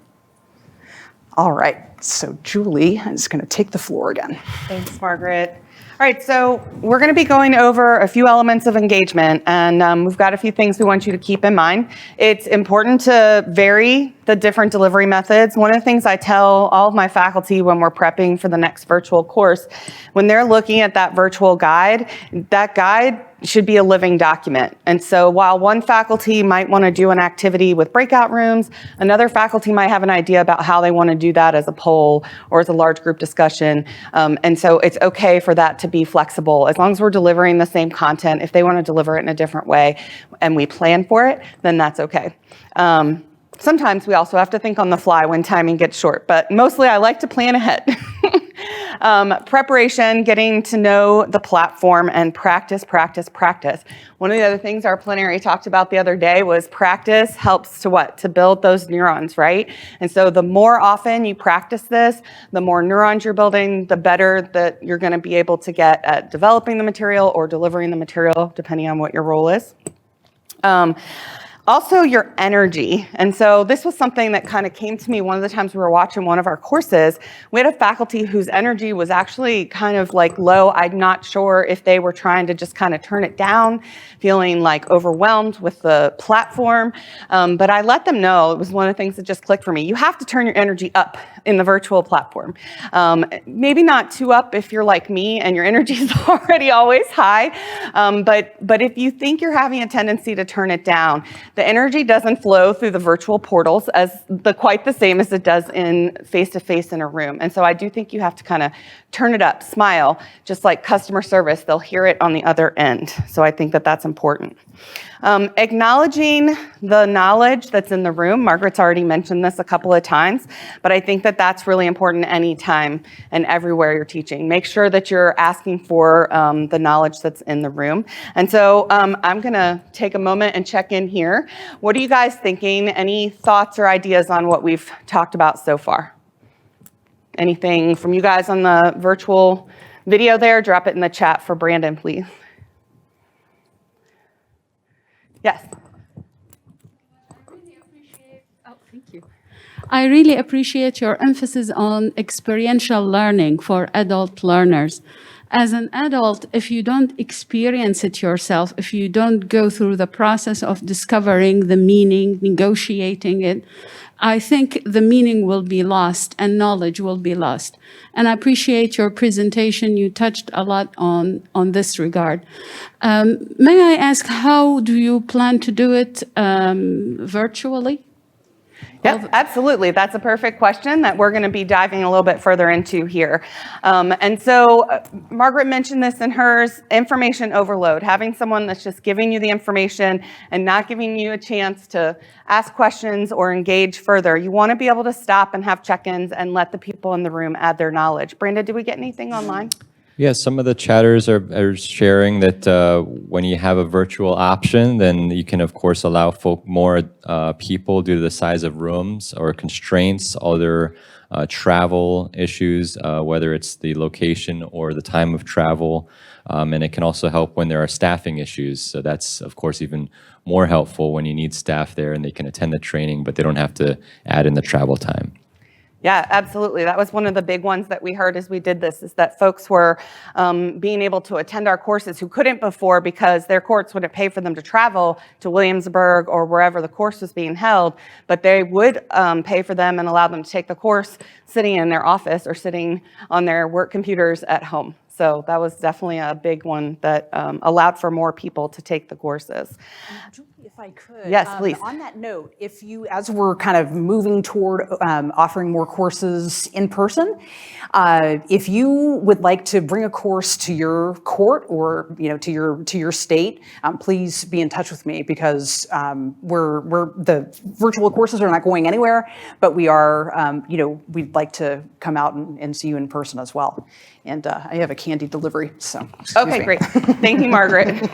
All right, so Julie is going to take the floor again. Thanks, Margaret. All right, so we're going to be going over a few elements of engagement, and we've got a few things we want you to keep in mind. It's important to vary the different delivery methods. One of the things I tell all of my faculty when we're prepping for the next virtual course, when they're looking at that virtual guide, that guide should be a living document. And so while one faculty might want to do an activity with breakout rooms, another faculty might have an idea about how they want to do that as a poll or as a large group discussion. And so it's okay for that to be flexible. As long as we're delivering the same content, if they want to deliver it in a different way and we plan for it, then that's okay. Sometimes we also have to think on the fly when timing gets short, but mostly I like to plan ahead. Preparation, getting to know the platform, and practice, practice, practice. One of the other things our plenary talked about the other day was practice helps to what? To build those neurons, right? And so the more often you practice this, the more neurons you're building, the better that you're going to be able to get at developing the material or delivering the material, depending on what your role is. Also your energy. And so this was something that kind of came to me one of the times we were watching one of our courses. We had a faculty whose energy was actually kind of like low. I'm not sure if they were trying to just kind of turn it down, feeling like overwhelmed with the platform. But I let them know, it was one of the things that just clicked for me. You have to turn your energy up in the virtual platform. Maybe not too up if you're like me and your energy is already always high. But if you think you're having a tendency to turn it down, the energy doesn't flow through the virtual portals as quite the same as it does in face-to-face in a room. And so I do think you have to kind of turn it up, smile, just like customer service, they'll hear it on the other end. So I think that that's important. Acknowledging the knowledge that's in the room. Margaret's already mentioned this a couple of times, but I think that that's really important anytime and everywhere you're teaching. Make sure that you're asking for the knowledge that's in the room. And so I'm gonna take a moment and check in here. What are you guys thinking? Any thoughts or ideas on what we've talked about so far? Anything from you guys on the virtual video there? Drop it in the chat for Brandon, please. Yes. I really appreciate your emphasis on experiential learning for adult learners. As an adult, if you don't experience it yourself, if you don't go through the process of discovering the meaning, negotiating it, I think the meaning will be lost and knowledge will be lost. And I appreciate your presentation. You touched a lot on this regard. May I ask, how do you plan to do it virtually? Yep, absolutely. That's a perfect question that we're going to be diving a little bit further into here. And so Margaret mentioned this in hers, information overload, having someone that's just giving you the information and not giving you a chance to ask questions or engage further. You want to be able to stop and have check-ins and let the people in the room add their knowledge. Brenda, did we get anything online? Yeah, some of the chatters are sharing that when you have a virtual option, then you can, of course, allow more people due to the size of rooms or constraints, other travel issues, whether it's the location or the time of travel. And it can also help when there are staffing issues. So that's, of course, even more helpful when you need staff there and they can attend the training, but they don't have to add in the travel time. Yeah, absolutely. That was one of the big ones that we heard as we did this, is that folks were being able to attend our courses who couldn't before because their courts wouldn't pay for them to travel to Williamsburg or wherever the course was being held, but they would pay for them and allow them to take the course sitting in their office or sitting on their work computers at home. So that was definitely a big one that allowed for more people to take the courses. Julie, if I could. Yes, please. On that note, if you, as we're kind of moving toward offering more courses in person, if you would like to bring a course to your court or to your state, please be in touch with me, because the virtual courses are not going anywhere, but we are we'd like to come out and see you in person as well. And I have a candy delivery, so. Okay, great. Thank you, Margaret.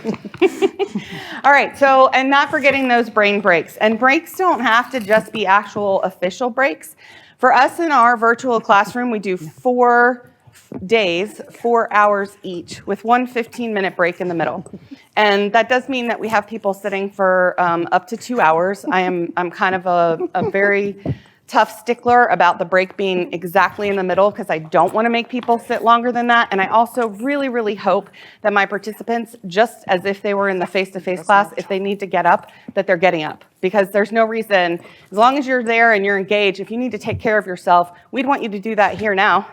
All right, so, and not forgetting those brain breaks. And breaks don't have to just be actual official breaks. For us in our virtual classroom, we do 4 days, 4 hours each, with one 15-minute break in the middle. And that does mean that we have people sitting for up to 2 hours. I'm kind of a very tough stickler about the break being exactly in the middle, because I don't want to make people sit longer than that. And I also really, really hope that my participants, just as if they were in the face-to-face class, if they need to get up, that they're getting up. Because there's no reason, as long as you're there and you're engaged, if you need to take care of yourself, we'd want you to do that here now.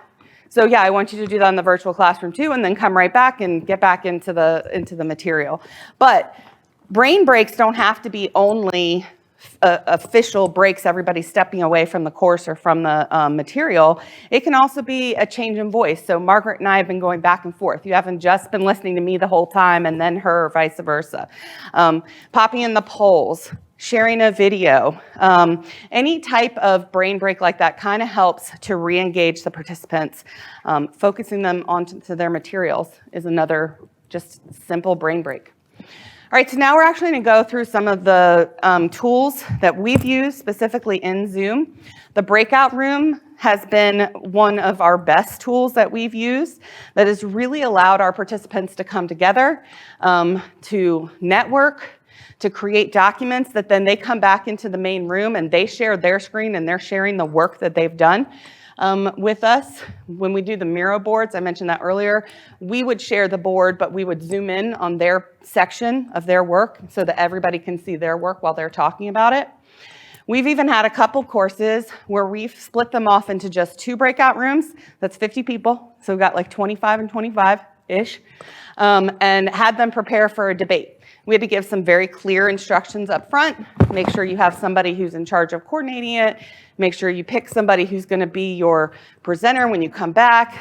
So yeah, I want you to do that in the virtual classroom too, and then come right back and get back into the material. But brain breaks don't have to be only official breaks, everybody stepping away from the course or from the material. It can also be a change in voice. So Margaret and I have been going back and forth. You haven't just been listening to me the whole time and then her, or vice versa. Popping in the polls, sharing a video, any type of brain break like that kind of helps to re-engage the participants. Focusing them onto their materials is another just simple brain break. All right, so now we're actually going to go through some of the tools that we've used specifically in Zoom. The breakout room has been one of our best tools that we've used that has really allowed our participants to come together, to network, to create documents that then they come back into the main room and they share their screen and they're sharing the work that they've done with us. When we do the Miro boards, I mentioned that earlier, we would share the board, but we would zoom in on their section of their work so that everybody can see their work while they're talking about it. We've even had a couple courses where we've split them off into just 2 breakout rooms. That's 50 people. So we've got like 25 and 25-ish, and had them prepare for a debate. We had to give some very clear instructions up front. Make sure you have somebody who's in charge of coordinating it. Make sure you pick somebody who's going to be your presenter when you come back,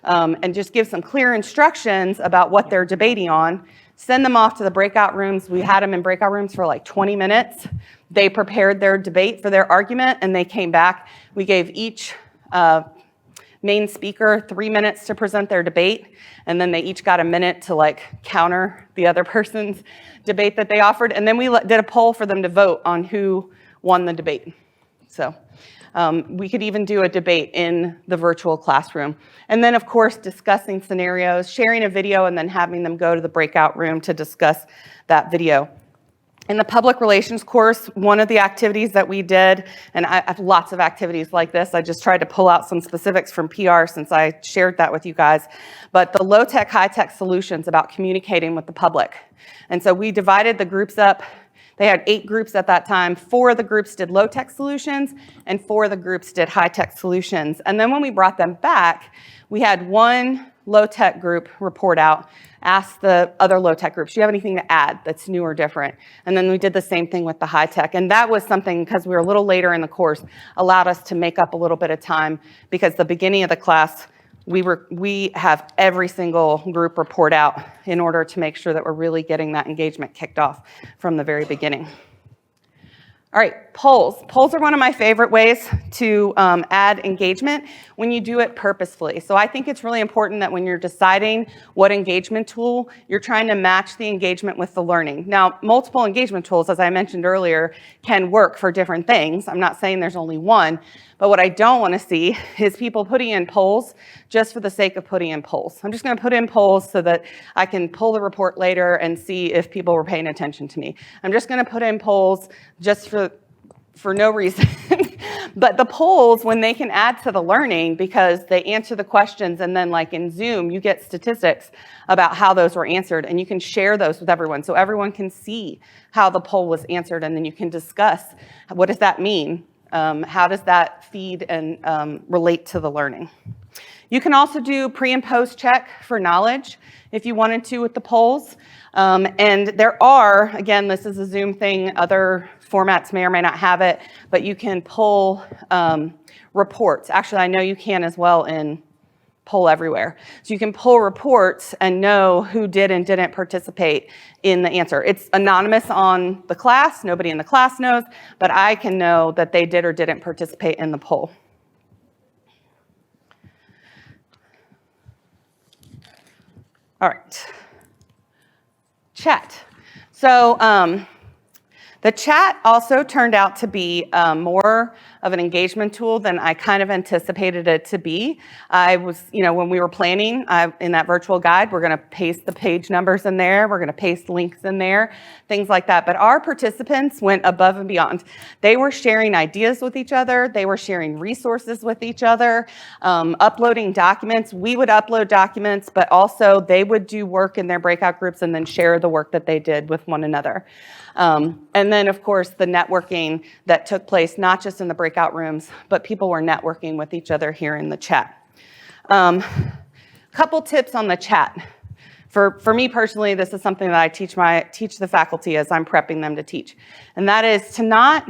and just give some clear instructions about what they're debating on. Send them off to the breakout rooms. We had them in breakout rooms for like 20 minutes. They prepared their debate for their argument, and they came back. We gave each main speaker 3 minutes to present their debate, and then they each got a minute to like counter the other person's debate that they offered, and then we did a poll for them to vote on who won the debate. So we could even do a debate in the virtual classroom. And then, of course, discussing scenarios, sharing a video, and then having them go to the breakout room to discuss that video. In the public relations course, one of the activities that we did, and I have lots of activities like this, I just tried to pull out some specifics from PR since I shared that with you guys, but the low-tech, high-tech solutions about communicating with the public. And so we divided the groups up. They had 8 groups at that time. 4 of the groups did low-tech solutions, and 4 of the groups did high-tech solutions. And then when we brought them back, we had one low-tech group report out, ask the other low-tech groups, do you have anything to add that's new or different? And then we did the same thing with the high-tech. And that was something, because we were a little later in the course, allowed us to make up a little bit of time, because the beginning of the class, we have every single group report out in order to make sure that we're really getting that engagement kicked off from the very beginning. All right, polls. Polls are one of my favorite ways to add engagement when you do it purposefully. So I think it's really important that when you're deciding what engagement tool, you're trying to match the engagement with the learning. Now, multiple engagement tools, as I mentioned earlier, can work for different things. I'm not saying there's only one, but what I don't want to see is people putting in polls just for the sake of putting in polls. I'm just going to put in polls so that I can pull the report later and see if people were paying attention to me. I'm just going to put in polls just for no reason. But the polls, when they can add to the learning because they answer the questions, and then like in Zoom, you get statistics about how those were answered, and you can share those with everyone so everyone can see how the poll was answered, and then you can discuss what does that mean? How does that feed and relate to the learning? You can also do pre and post check for knowledge if you wanted to with the polls. And there are, again, this is a Zoom thing, other formats may or may not have it, but you can pull reports. Actually, I know you can as well in Poll Everywhere. So you can pull reports and know who did and didn't participate in the answer. It's anonymous on the class, nobody in the class knows, but I can know that they did or didn't participate in the poll. All right. Chat. So the chat also turned out to be more of an engagement tool than I kind of anticipated it to be. I was, when we were planning in that virtual guide, we're going to paste the page numbers in there. We're going to paste links in there, things like that. But our participants went above and beyond. They were sharing ideas with each other. They were sharing resources with each other, uploading documents. We would upload documents, but also they would do work in their breakout groups and then share the work that they did with one another. And then, of course, the networking that took place, not just in the breakout rooms, but people were networking with each other here in the chat. Couple tips on the chat. For me personally, this is something that I teach the faculty as I'm prepping them to teach. And that is to not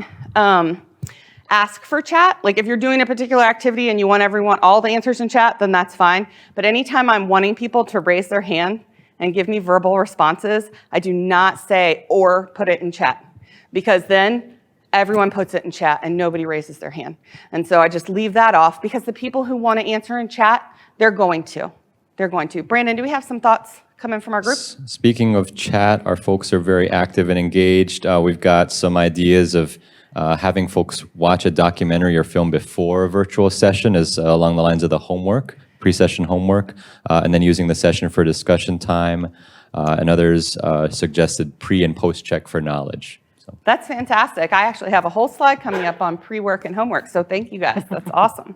ask for chat. Like if you're doing a particular activity and you want all the answers in chat, then that's fine. But anytime I'm wanting people to raise their hand and give me verbal responses, I do not say, or put it in chat, because then everyone puts it in chat and nobody raises their hand. And so I just leave that off, because the people who want to answer in chat, they're going to. Brandon, do we have some thoughts coming from our group? Speaking of chat, our folks are very active and engaged. We've got some ideas of having folks watch a documentary or film before a virtual session is along the lines of the homework. Pre-session homework, and then using the session for discussion time. and others suggested pre and post check for knowledge. So. That's fantastic. I actually have a whole slide coming up on pre-work and homework, so thank you guys. That's awesome.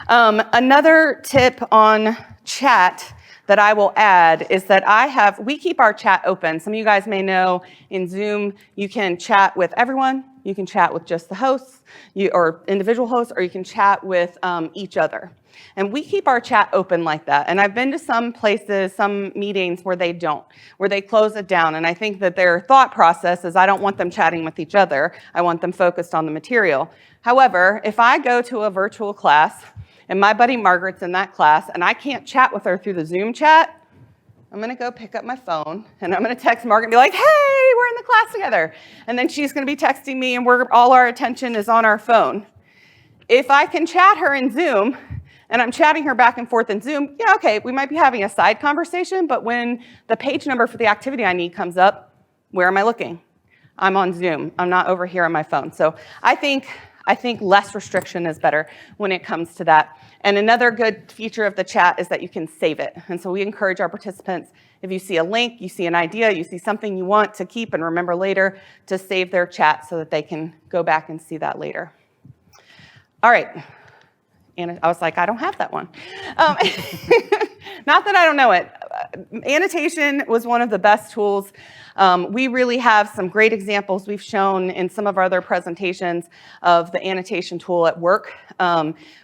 Another tip on chat that I will add is that we keep our chat open. Some of you guys may know in Zoom, you can chat with everyone, you can chat with just the hosts, or individual hosts, or you can chat with each other. And we keep our chat open like that. And I've been to some places, some meetings where they don't, where they close it down. And I think that their thought process is, I don't want them chatting with each other. I want them focused on the material. However, if I go to a virtual class and my buddy Margaret's in that class and I can't chat with her through the Zoom chat, I'm going to go pick up my phone and I'm going to text Margaret and be like, hey, we're in the class together. And then she's going to be texting me and all our attention is on our phone. If I can chat her in Zoom, and I'm chatting her back and forth in Zoom, yeah, okay, we might be having a side conversation, but when the page number for the activity I need comes up, where am I looking? I'm on Zoom. I'm not over here on my phone. So I think less restriction is better when it comes to that. And another good feature of the chat is that you can save it. And so we encourage our participants, if you see a link, you see an idea, you see something you want to keep and remember later, to save their chat so that they can go back and see that later. All right. And I was like, I don't have that one. Not that I don't know it. Annotation was one of the best tools. We really have some great examples we've shown in some of our other presentations of the annotation tool at work.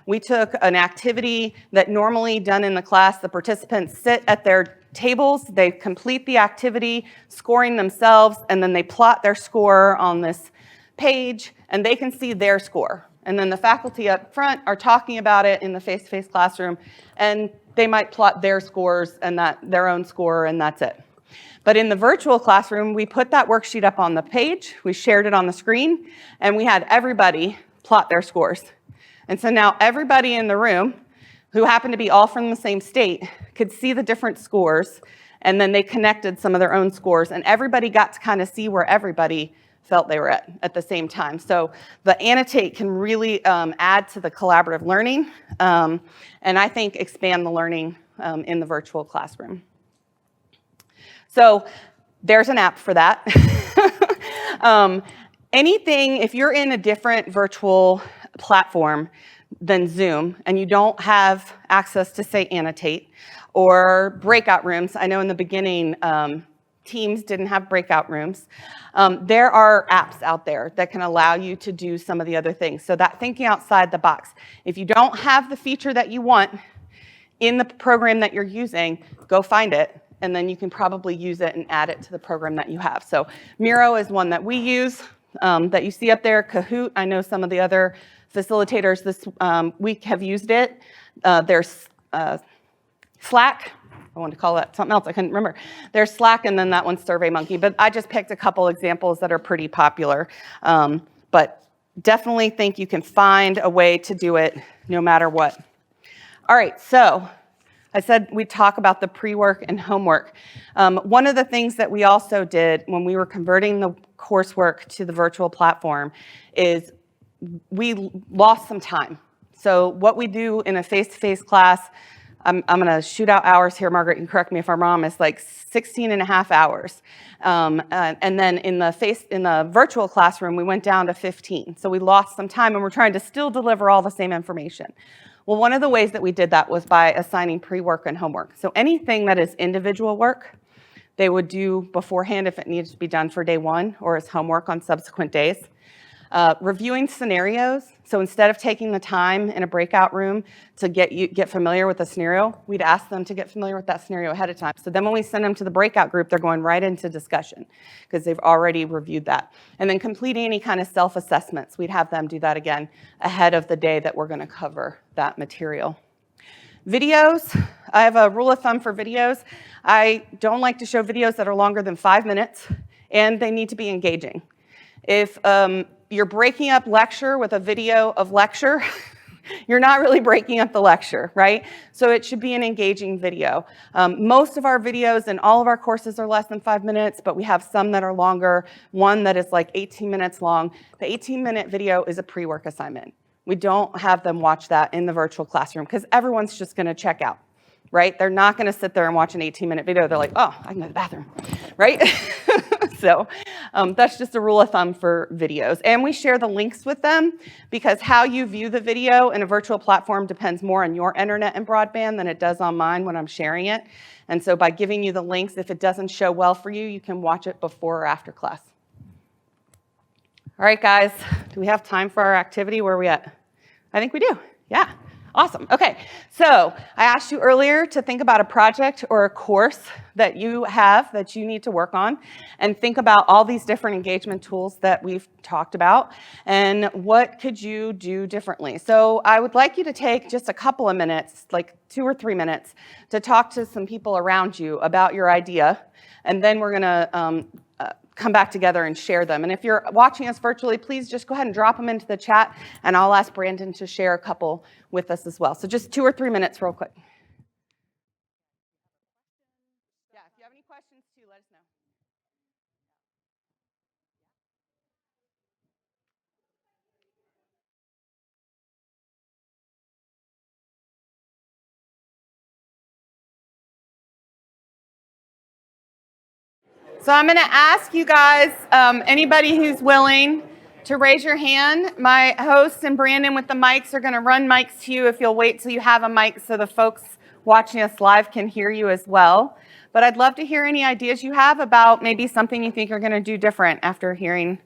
We took an activity that normally done in the class, the participants sit at their tables, they complete the activity, scoring themselves, and then they plot their score on this page, and they can see their score. And then the faculty up front are talking about it in the face-to-face classroom, and they might plot their scores and their own score, and that's it. But in the virtual classroom, we put that worksheet up on the page, we shared it on the screen, and we had everybody plot their scores. And so now everybody in the room, who happened to be all from the same state, could see the different scores, and then they connected some of their own scores, and everybody got to kind of see where everybody felt they were at the same time. So the annotate can really add to the collaborative learning, and I think expand the learning in the virtual classroom. So there's an app for that. If you're in a different virtual platform than Zoom and you don't have access to, say, annotate or breakout rooms, I know in the beginning, Teams didn't have breakout rooms. There are apps out there that can allow you to do some of the other things. So that thinking outside the box. If you don't have the feature that you want in the program that you're using, go find it, and then you can probably use it and add it to the program that you have. So Miro is one that we use that you see up there. Kahoot, I know some of the other facilitators this week have used it. There's Slack. I wanted to call that something else, I couldn't remember. There's Slack, and then that one's SurveyMonkey, but I just picked a couple examples that are pretty popular. But definitely think you can find a way to do it no matter what. All right, so I said we'd talk about the pre-work and homework. One of the things that we also did when we were converting the coursework to the virtual platform is we lost some time. So what we do in a face-to-face class, I'm going to shoot out hours here, Margaret, you can correct me if I'm wrong, it's like 16 and a half hours. And then in the virtual classroom, we went down to 15. So we lost some time, and we're trying to still deliver all the same information. Well, one of the ways that we did that was by assigning pre-work and homework. So anything that is individual work, they would do beforehand if it needed to be done for day one or as homework on subsequent days. Reviewing scenarios. So instead of taking the time in a breakout room to get familiar with the scenario, we'd ask them to get familiar with that scenario ahead of time. So then when we send them to the breakout group, they're going right into discussion because they've already reviewed that. And then completing any kind of self-assessments, we'd have them do that again ahead of the day that we're going to cover that material. Videos, I have a rule of thumb for videos. I don't like to show videos that are longer than 5 minutes, and they need to be engaging. If you're breaking up lecture with a video of lecture, you're not really breaking up the lecture, right? So it should be an engaging video. Most of our videos in all of our courses are less than 5 minutes, but we have some that are longer, one that is like 18 minutes long. The 18-minute video is a pre-work assignment. We don't have them watch that in the virtual classroom because everyone's just going to check out. right? They're not going to sit there and watch an 18-minute video. They're like, oh, I can go to the bathroom, right? So that's just a rule of thumb for videos. And we share the links with them because how you view the video in a virtual platform depends more on your internet and broadband than it does on mine when I'm sharing it. And so by giving you the links, if it doesn't show well for you, you can watch it before or after class. All right, guys, do we have time for our activity? Where are we at? I think we do. Yeah. Awesome. Okay. So I asked you earlier to think about a project or a course that you have that you need to work on and think about all these different engagement tools that we've talked about and what could you do differently. So I would like you to take just a couple of minutes, like 2 or 3 minutes, to talk to some people around you about your idea, and then we're going to come back together and share them. And if you're watching us virtually, please just go ahead and drop them into the chat, and I'll ask Brandon to share a couple with us as well. So just 2 or 3 minutes real quick. Yeah, if you have any questions too, let us know. So I'm going to ask you guys, anybody who's willing to raise your hand. My host and Brandon with the mics are going to run mics to you if you'll wait till you have a mic so the folks watching us live can hear you as well. But I'd love to hear any ideas you have about maybe something you think you're going to do different after hearing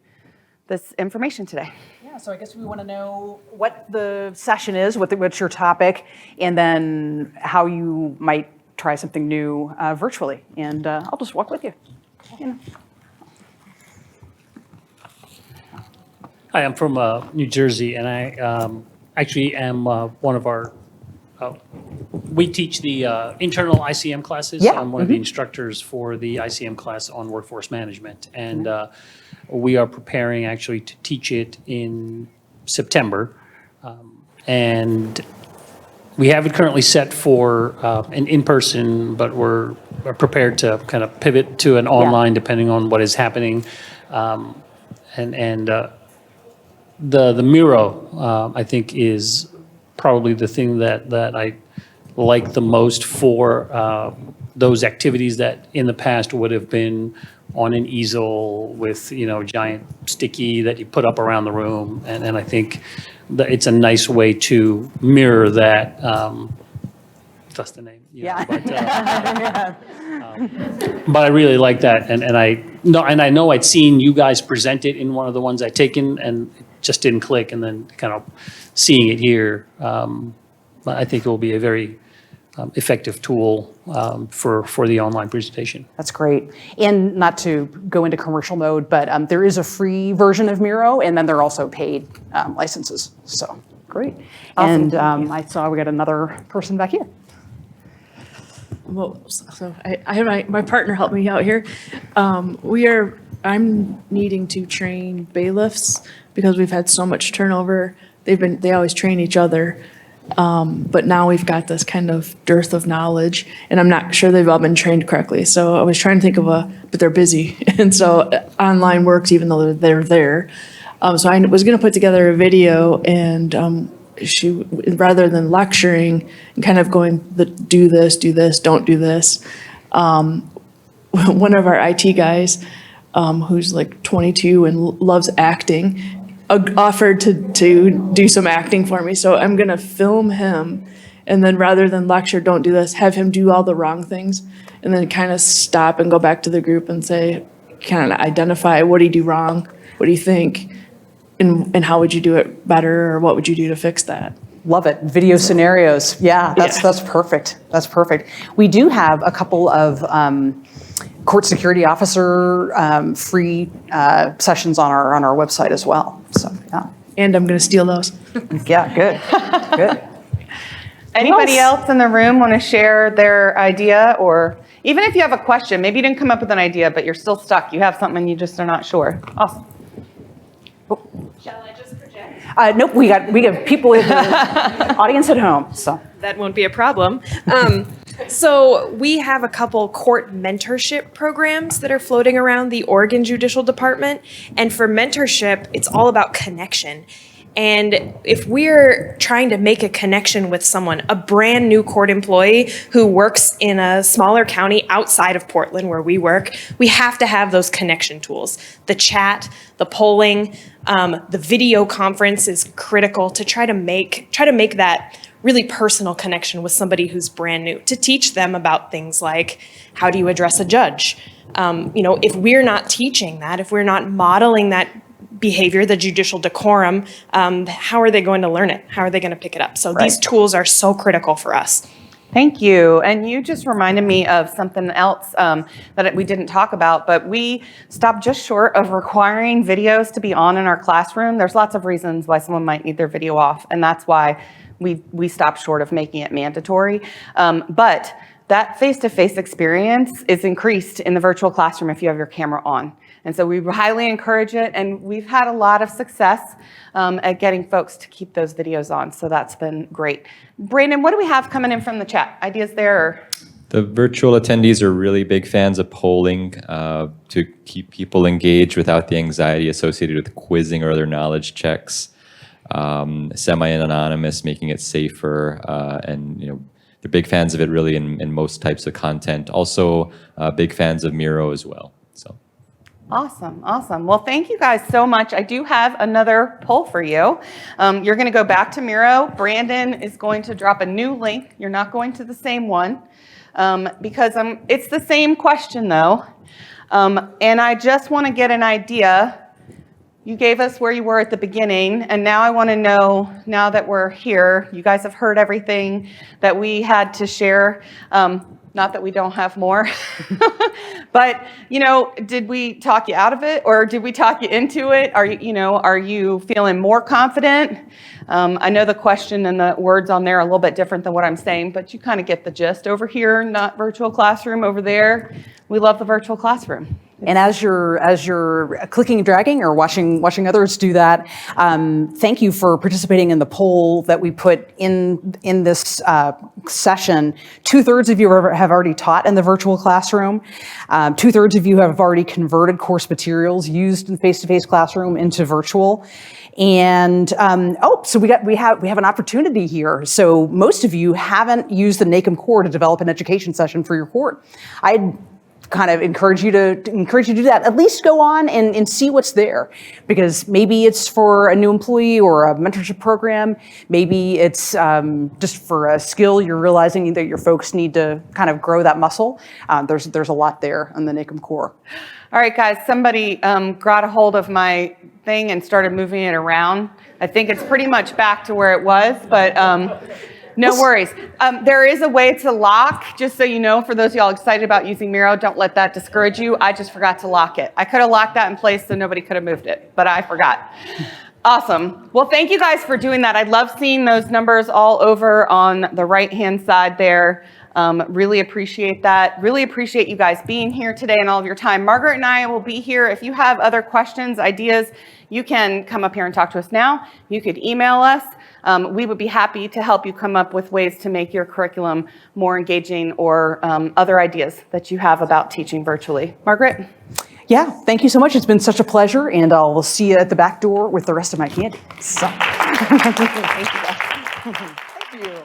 this information today. Yeah, so I guess we want to know what the session is, what's your topic, and then how you might try something new virtually. And I'll just walk with you. Hi, I'm from New Jersey, and I actually am one of our, we teach the internal ICM classes. Yeah. I'm one of the instructors for the ICM class on workforce management. And we are preparing actually to teach it in September. And we have it currently set for an in-person, but we're prepared to kind of pivot to an online depending on what is happening. The Miro, I think, is probably the thing that I like the most for those activities that in the past would have been on an easel with, giant sticky that you put up around the room. And I think that it's a nice way to mirror that. That's the name. Yeah. But I really like that. And I know I'd seen you guys present it in one of the ones I'd taken and it just didn't click. And then kind of seeing it here, I think it will be a very effective tool for the online presentation. That's great. And not to go into commercial mode, but there is a free version of Miro, and then there are also paid licenses. So great. Awesome. And I saw we got another person back here. Well, so I have my partner help me out here. I'm needing to train bailiffs because we've had so much turnover. They always train each other. But now we've got this kind of dearth of knowledge, and I'm not sure they've all been trained correctly. So I was trying to think of but they're busy. And so online works even though they're there. So I was going to put together a video, and rather than lecturing and kind of going, do this, don't do this, one of our IT guys, who's like 22 and loves acting, offered to do some acting for me. So I'm gonna film him, and then rather than lecture, don't do this, have him do all the wrong things, and then kind of stop and go back to the group and say, kind of identify, what do you do wrong? What do you think? And how would you do it better, or what would you do to fix that? Love it. Video scenarios. Yeah, that's perfect. That's perfect. We do have a couple of court security officer free sessions on our website as well. So yeah. And I'm gonna steal those. Yeah, good. Good. Anybody else in the room want to share their idea, or even if you have a question, maybe you didn't come up with an idea, but you're still stuck. You have something and you just are not sure. Awesome. Shall I just project? Nope, we have people in the audience at home. So That won't be a problem. So we have a couple court mentorship programs that are floating around the Oregon Judicial Department. And for mentorship, it's all about connection. And if we're trying to make a connection with someone, a brand new court employee who works in a smaller county outside of Portland where we work, we have to have those connection tools. The chat, the polling, the video conference is critical to try to make that really personal connection with somebody who's brand new, to teach them about things like how do you address a judge? If we're not teaching that, if we're not modeling that behavior, the judicial decorum, how are they going to learn it? How are they going to pick it up? So these tools are so critical for us. Thank you. And you just reminded me of something else that we didn't talk about, but we stopped just short of requiring videos to be on in our classroom. There's lots of reasons why someone might need their video off, and that's why we stopped short of making it mandatory. But that face-to-face experience is increased in the virtual classroom if you have your camera on. And so we highly encourage it, and we've had a lot of success at getting folks to keep those videos on, so that's been great. Brandon, what do we have coming in from the chat? Ideas there? Or? The virtual attendees are really big fans of polling to keep people engaged without the anxiety associated with quizzing or other knowledge checks. Semi-anonymous, making it safer, and they're big fans of it really in most types of content. Also, big fans of Miro as well. So. Awesome, awesome. Well, thank you guys so much. I do have another poll for you. You're going to go back to Miro. Brandon is going to drop a new link. You're not going to the same one because it's the same question though. And I just want to get an idea. You gave us where you were at the beginning, and now I want to know, now that we're here, you guys have heard everything that we had to share. Not that we don't have more, but did we talk you out of it, or did we talk you into it? Are you feeling more confident? I know the question and the words on there are a little bit different than what I'm saying, but you kind of get the gist. Over here, not virtual classroom. Over there, we love the virtual classroom. And as you're clicking and dragging or watching others do that, thank you for participating in the poll that we put in this session. 2/3 of you have already taught in the virtual classroom. 2/3 of you have already converted course materials used in face-to-face classroom into virtual. And so we have an opportunity here. So most of you haven't used the NACM core to develop an education session for your court. I'd kind of encourage you to do that. At least go on and see what's there, because maybe it's for a new employee or a mentorship program. Maybe it's just for a skill you're realizing that your folks need to kind of grow that muscle. There's a lot there on the NACM core. All right, guys, somebody got a hold of my thing and started moving it around. I think it's pretty much back to where it was, but no worries. There is a way to lock, just so you know, for those of y'all excited about using Miro, don't let that discourage you. I just forgot to lock it. I could have locked that in place so nobody could have moved it, but I forgot. Awesome. Well, thank you guys for doing that. I love seeing those numbers all over on the right-hand side there. Really appreciate that. Really appreciate you guys being here today and all of your time. Margaret and I will be here. If you have other questions, ideas, you can come up here and talk to us now. You could email us. We would be happy to help you come up with ways to make your curriculum more engaging, or other ideas that you have about teaching virtually. Margaret? Yeah, thank you so much. It's been such a pleasure, and I'll see you at the back door with the rest of my candy. So. Thank you. Thank you.